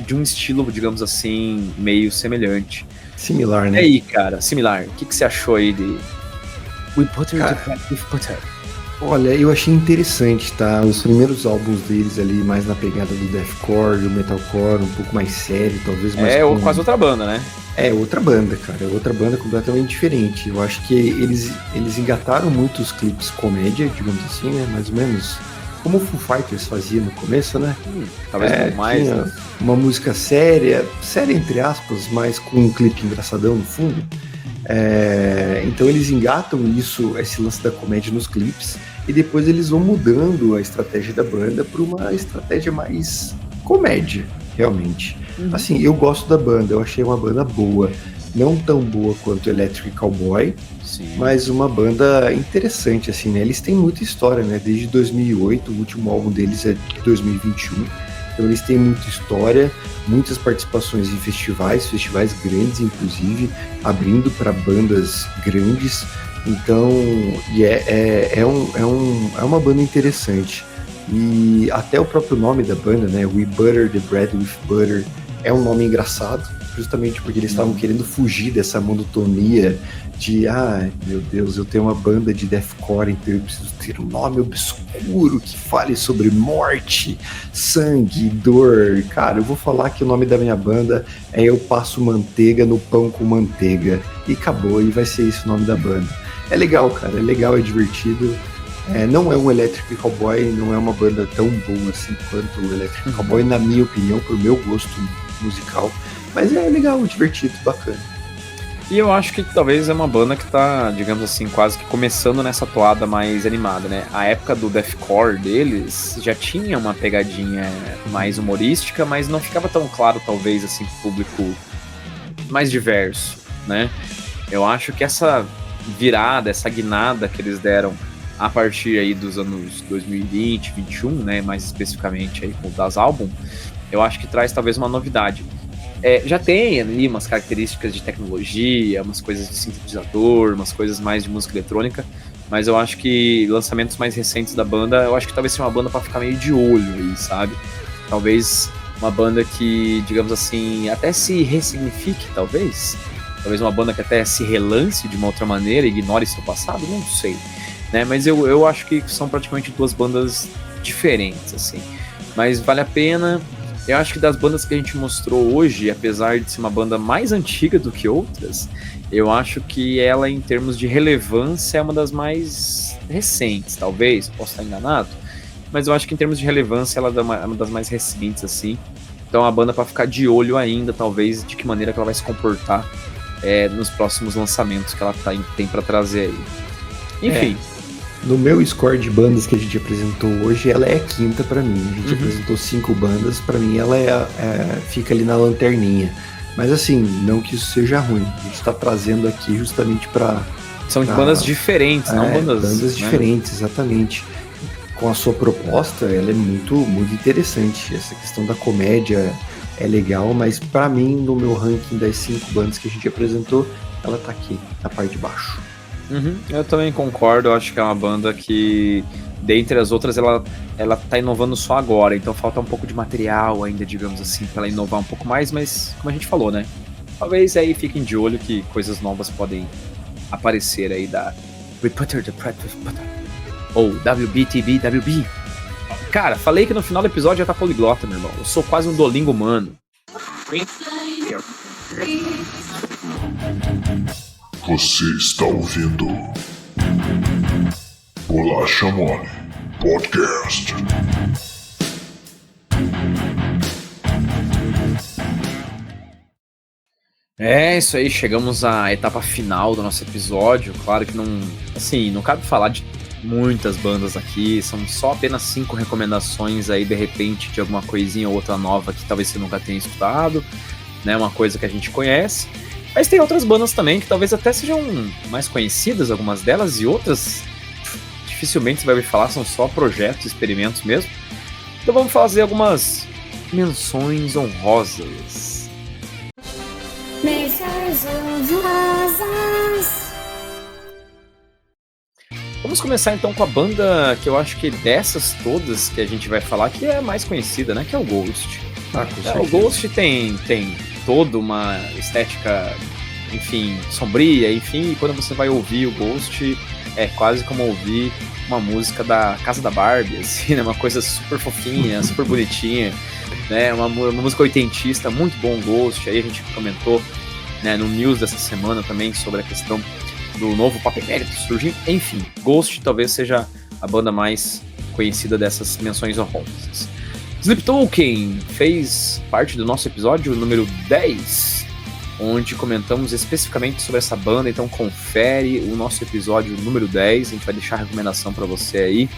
A: de um estilo, digamos assim, meio semelhante.
B: Similar, né?
A: E aí, cara, similar. O que você achou aí de We Butter the Bread with Butter?
B: Olha, eu achei interessante, tá? Os primeiros álbuns deles ali, mais na pegada do deathcore, do metalcore, um pouco mais sério, talvez mais...
A: quase outra banda, né?
B: É, outra banda, cara. É outra banda completamente diferente. Eu acho que eles engataram muito os clipes comédia, digamos assim, né? Mais ou menos como o Foo Fighters fazia no começo, né?
A: Talvez um pouco mais,
B: tinha
A: né?
B: Uma música séria entre aspas, mas com um clipe engraçadão no fundo. Então eles engatam esse lance da comédia nos clipes, e depois eles vão mudando a estratégia da banda para uma estratégia mais comédia, realmente. Assim, eu gosto da banda, eu achei uma banda boa, não tão boa quanto Electric Cowboy,
A: Sim.
B: mas uma banda interessante, assim, né? Eles têm muita história, né? Desde 2008, o último álbum deles é de 2021, então eles têm muita história, muitas participações em festivais grandes, inclusive, abrindo para bandas grandes. Então, é uma banda interessante. E até o próprio nome da banda, né? We Butter the Bread with Butter, é um nome engraçado, justamente porque eles estavam querendo fugir dessa monotonia de, meu Deus, eu tenho uma banda de deathcore, então eu preciso ter um nome obscuro que fale sobre morte, sangue, dor. Cara, eu vou falar que o nome da minha banda é Eu Passo Manteiga no Pão com Manteiga, e acabou, e vai ser esse o nome da banda. É legal, cara, é legal, é divertido. Não é um Electric Cowboy, não é uma banda tão boa assim quanto o Electric Cowboy, na minha opinião, pro meu gosto musical, mas é legal, divertido, bacana.
A: E eu acho que talvez é uma banda que tá, digamos assim, quase que começando nessa toada mais animada, né? A época do deathcore deles já tinha uma pegadinha mais humorística, mas não ficava tão claro, talvez, assim, pro público mais diverso, né? Eu acho que essa virada, essa guinada que eles deram a partir aí dos anos 2020, 2021, né? Mais especificamente aí com o Das Album, eu acho que traz talvez uma novidade. Já tem ali umas características de tecnologia, umas coisas de sintetizador, umas coisas mais de música eletrônica, mas eu acho que lançamentos mais recentes da banda, eu acho que talvez seja uma banda pra ficar meio de olho aí, sabe? Talvez uma banda que, digamos assim, até se ressignifique, talvez uma banda que até se relance de uma outra maneira, ignore seu passado, não sei, né? Mas eu acho que são praticamente duas bandas diferentes, assim, mas vale a pena. Eu acho que das bandas que a gente mostrou hoje, apesar de ser uma banda mais antiga do que outras, eu acho que ela, em termos de relevância, é uma das mais recentes, talvez, posso estar enganado, mas eu acho que em termos de relevância ela é uma das mais recentes, assim. Então é uma banda para ficar de olho ainda, talvez, de que maneira que ela vai se comportar nos próximos lançamentos que ela tem para trazer aí. Enfim.
B: No meu score de bandas que a gente apresentou hoje, ela é a quinta pra mim. A gente apresentou 5 bandas, pra mim ela fica ali na lanterninha. Mas assim, não que isso seja ruim. A gente tá trazendo aqui justamente pra...
A: São de bandas diferentes, não bandas...
B: Bandas diferentes, exatamente. Com a sua proposta, ela é muito, muito interessante. Essa questão da comédia é legal, mas pra mim, no meu ranking das 5 bandas que a gente apresentou, ela tá aqui, na parte de baixo.
A: Eu também concordo, eu acho que é uma banda que, dentre as outras, ela tá inovando só agora, então falta um pouco de material ainda, digamos assim, pra ela inovar um pouco mais, mas como a gente falou, né? Talvez aí fiquem de olho que coisas novas podem aparecer aí da Reputer the Predator ou WBTB. Cara, falei que no final do episódio já tá poliglota, meu irmão. Eu sou quase um Duolingo humano.
C: Você está ouvindo Bolacha Mole Podcast.
A: É isso aí, chegamos à etapa final do nosso episódio. Claro que não cabe falar de muitas bandas aqui, são só apenas 5 recomendações aí, de repente, de alguma coisinha ou outra nova que talvez você nunca tenha escutado, né? Uma coisa que a gente conhece. Mas tem outras bandas também que talvez até sejam mais conhecidas, algumas delas, e outras dificilmente você vai ouvir falar, são só projetos, experimentos mesmo. Então vamos fazer algumas menções honrosas. Vamos começar então com a banda que eu acho que dessas todas que a gente vai falar que é a mais conhecida, né? Que é o Ghost. O Ghost tem toda uma estética, enfim, sombria, enfim, e quando você vai ouvir o Ghost é quase como ouvir uma música da Casa da Barbie, assim, né? Uma coisa super fofinha, super bonitinha, né? Uma música oitentista, muito bom o Ghost. Aí a gente comentou, né, no news dessa semana também sobre a questão do novo Pop Emérito surgindo. Enfim, Ghost talvez seja a banda mais conhecida dessas menções honrosas. Sleep Token fez parte do nosso episódio número 10, onde comentamos especificamente sobre essa banda, então confere o nosso episódio número 10, a gente vai deixar a recomendação para você aí.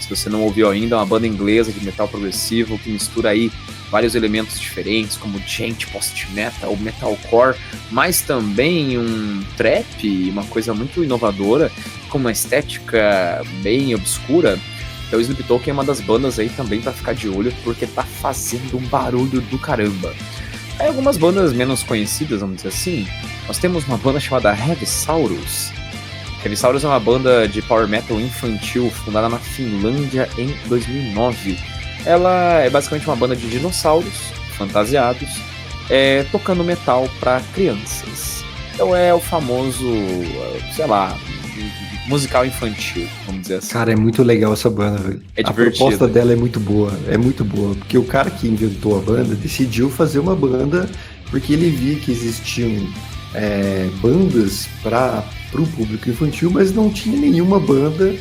A: Se você não ouviu ainda, é uma banda inglesa de metal progressivo que mistura aí vários elementos diferentes, como gente, post-metal, metalcore, mas também um trap, uma coisa muito inovadora, com uma estética bem obscura. Então o Sleep Token é uma das bandas aí também pra ficar de olho, porque tá fazendo um barulho do caramba. Aí algumas bandas menos conhecidas, vamos dizer assim, nós temos uma banda chamada Heavy Saurus. Heavy Saurus é uma banda de power metal infantil fundada na Finlândia em 2009. Ela é basicamente uma banda de dinossauros fantasiados, tocando metal para crianças. Então é o famoso, sei lá, musical infantil, vamos dizer assim.
B: Cara, é muito legal essa banda, velho.
A: É divertido.
B: A proposta dela é muito boa, porque o cara que inventou a banda decidiu fazer uma banda porque ele via que existiam bandas para o público infantil, mas não tinha nenhuma banda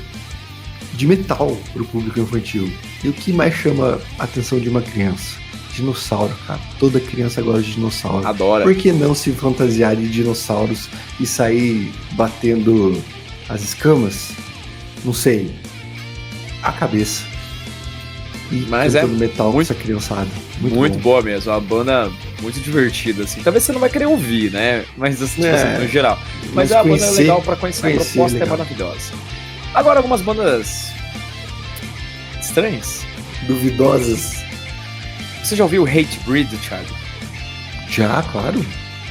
B: de metal para o público infantil. E o que mais chama a atenção de uma criança? Dinossauro, cara. Toda criança gosta de dinossauro.
A: Adora.
B: Por que não se fantasiar de dinossauros e sair batendo as escamas? Não sei. A cabeça. E
A: mas
B: cantando metal com essa criançada.
A: Muito boa mesmo. Uma banda muito divertida, assim. Talvez você não vai querer ouvir, né? Mas assim, no geral. Mas é uma banda legal pra conhecer. A proposta é maravilhosa. Agora algumas bandas estranhas,
B: duvidosas.
A: Você já ouviu Hate Breed, Thiago?
B: Já, claro.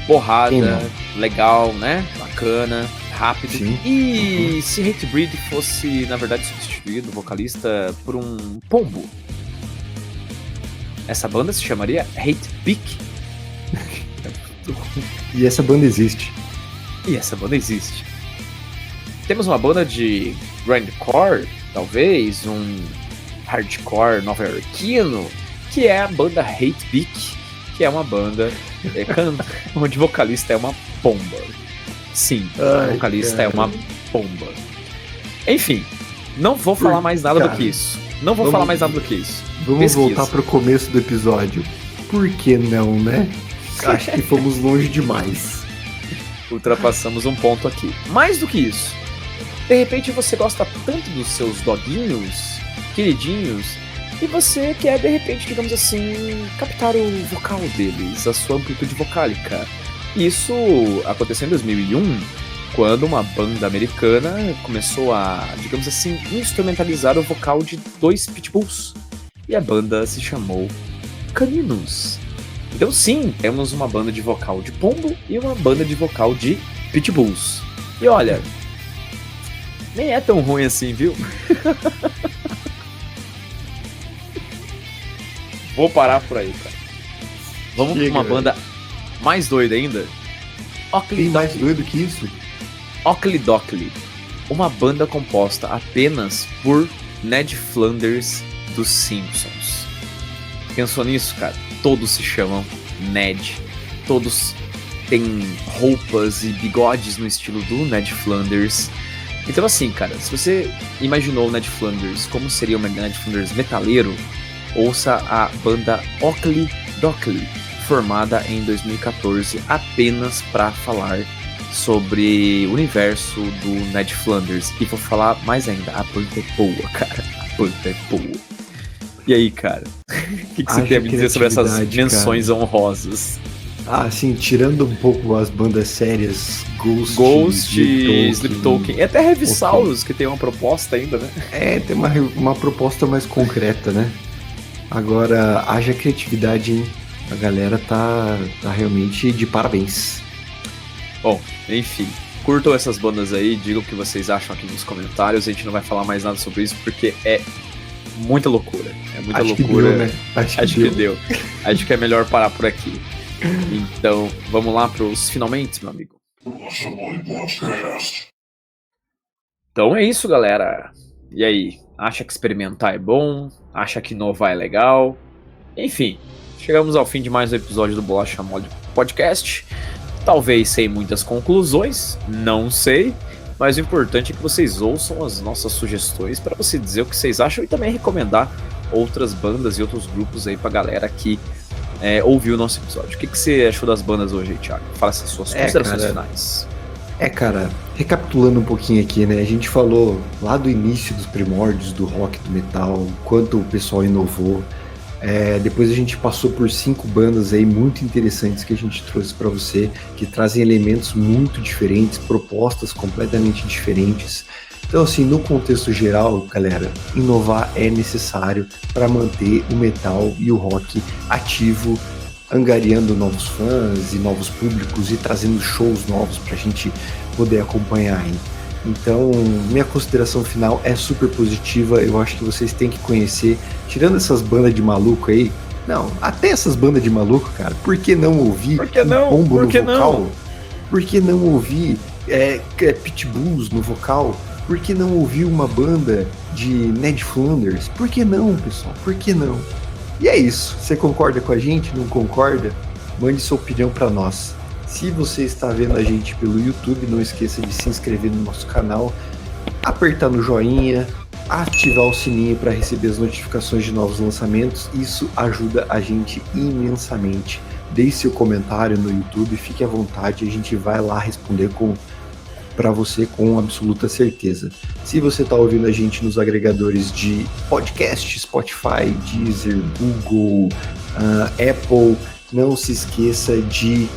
A: Porrada, legal, né? Bacana, rápido.
B: Sim.
A: E se Hate Breed fosse, na verdade, substituído, o vocalista, por um pombo? Essa banda se chamaria Hate Beak.
B: E essa banda existe.
A: Temos uma banda de grindcore, talvez, um hardcore nova-iorquino, que é a banda Hate Beak, que é uma banda onde o vocalista é uma pomba. Sim, o vocalista é uma pomba. Enfim, não vou falar mais nada do que isso.
B: Vamos voltar pro começo do episódio. Por que não, né? Acho que fomos longe demais.
A: Ultrapassamos um ponto aqui. Mais do que isso, de repente você gosta tanto dos seus doguinhos, queridinhos, e você quer, de repente, digamos assim, captar o vocal deles, a sua amplitude vocálica. Isso aconteceu em 2001, quando uma banda americana começou a, digamos assim, instrumentalizar o vocal de 2 pitbulls. E a banda se chamou Caninos. Então sim, temos uma banda de vocal de pombo e uma banda de vocal de pitbulls. E olha, nem é tão ruim assim, viu? Vou parar por aí, cara. Vamos pra uma banda mais doida ainda.
B: Tem mais doido que isso?
A: Oakley Dokley. Uma banda composta apenas por Ned Flanders dos Simpsons. Pensou nisso, cara? Todos se chamam Ned. Todos têm roupas e bigodes no estilo do Ned Flanders. Então assim, cara, se você imaginou o Ned Flanders como seria o Ned Flanders metaleiro, ouça a banda Oakley Dokley, formada em 2014 apenas para falar sobre o universo do Ned Flanders. E vou falar mais ainda, a banda é boa, cara. A banda é boa. E aí, cara? O que você tem a me dizer sobre essas menções honrosas?
B: Ah, sim, tirando um pouco as bandas sérias,
A: Ghost, Sleep Token, e até Revisaurus, que tem uma proposta ainda, né?
B: É, tem uma proposta mais concreta, né? Agora, haja criatividade, hein? A galera tá realmente de parabéns.
A: Bom, enfim, curtam essas bandas aí, digam o que vocês acham aqui nos comentários. A gente não vai falar mais nada sobre isso porque é muita loucura. É muita
B: Acho
A: loucura.
B: Que deu, né? Acho que deu.
A: Acho que é melhor parar por aqui. Então, vamos lá pros finalmente, meu amigo.
C: Bolacha Mole Podcast.
A: Então é isso, galera. E aí, acha que experimentar é bom? Acha que inovar é legal? Enfim, chegamos ao fim de mais um episódio do Bolacha Mole Podcast. Talvez sem muitas conclusões, não sei. Mas o importante é que vocês ouçam as nossas sugestões para você dizer o que vocês acham e também recomendar outras bandas e outros grupos aí pra galera que ouviu o nosso episódio. O que você achou das bandas hoje aí, Thiago? Fala essas suas considerações finais.
B: Cara, recapitulando um pouquinho aqui, né? A gente falou lá do início dos primórdios do rock, do metal, quanto o pessoal inovou. Depois a gente passou por 5 bandas aí muito interessantes que a gente trouxe para você, que trazem elementos muito diferentes, propostas completamente diferentes. Então, assim, no contexto geral, galera, inovar é necessário para manter o metal e o rock ativo, angariando novos fãs e novos públicos e trazendo shows novos pra gente poder acompanhar aí. Então, minha consideração final é super positiva, eu acho que vocês têm que conhecer, tirando essas bandas de maluco aí, não, até essas bandas de maluco, cara, por que não ouvir pombo no vocal? Por que não ouvir pitbulls no vocal? Por que não ouvir uma banda de Ned Flanders? Por que não, pessoal? Por que não? E é isso. Você concorda com a gente? Não concorda? Mande sua opinião para nós. Se você está vendo a gente pelo YouTube, não esqueça de se inscrever no nosso canal, apertar no joinha, ativar o sininho para receber as notificações de novos lançamentos. Isso ajuda a gente imensamente. Deixe seu comentário no YouTube, fique à vontade, a gente vai lá responder para você com absoluta certeza. Se você está ouvindo a gente nos agregadores de podcast, Spotify, Deezer, Google, Apple, não se esqueça de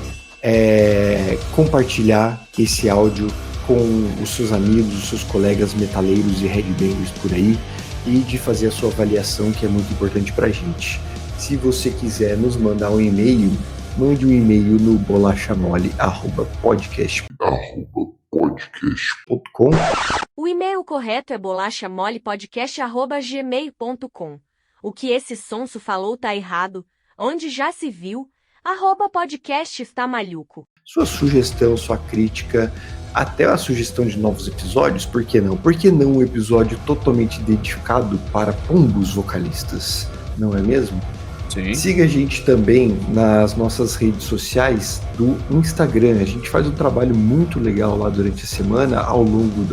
B: compartilhar esse áudio com os seus amigos, os seus colegas metaleiros e headbangers por aí e de fazer a sua avaliação, que é muito importante para a gente. Se você quiser nos mandar um e-mail, mande um e-mail no bolachamole@podcast.com.
I: O e-mail correto é bolachamolepodcast@gmail.com. O que esse sonso falou tá errado, onde já se viu, @podcast está maluco.
B: Sua sugestão, sua crítica, até a sugestão de novos episódios, por que não? Por que não um episódio totalmente dedicado para pombos vocalistas, não é mesmo?
A: Sim.
B: Siga a gente também nas nossas redes sociais do Instagram. A gente faz um trabalho muito legal lá durante a semana, ao longo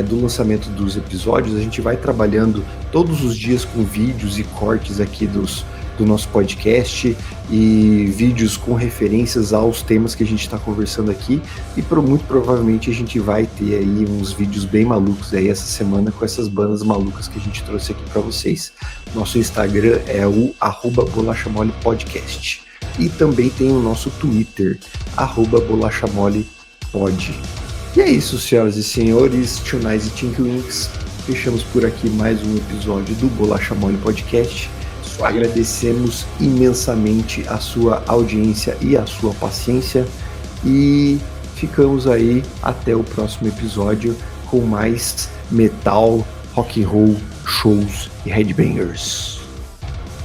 B: do lançamento dos episódios. A gente vai trabalhando todos os dias com vídeos e cortes aqui do nosso podcast e vídeos com referências aos temas que a gente está conversando aqui, e muito provavelmente a gente vai ter aí uns vídeos bem malucos aí essa semana com essas bandas malucas que a gente trouxe aqui para vocês. Nosso Instagram é o @bolachamolepodcast e também tem o nosso Twitter, @bolachamolepod. E é isso, senhoras e senhores, Tunais e Tinkwinks. Fechamos por aqui mais um episódio do Bolacha Mole Podcast. Agradecemos imensamente a sua audiência e a sua paciência e ficamos aí até o próximo episódio com mais metal, rock and roll, shows e headbangers.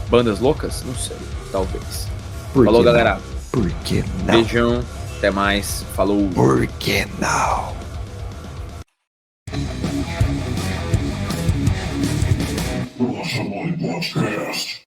A: Bandas loucas? Não sei, talvez.
B: Por
A: Falou,
B: que não?
A: galera.
B: Por que não?
A: Beijão, até mais. Falou.
B: Por que não?
C: Nossa Mãe Podcast.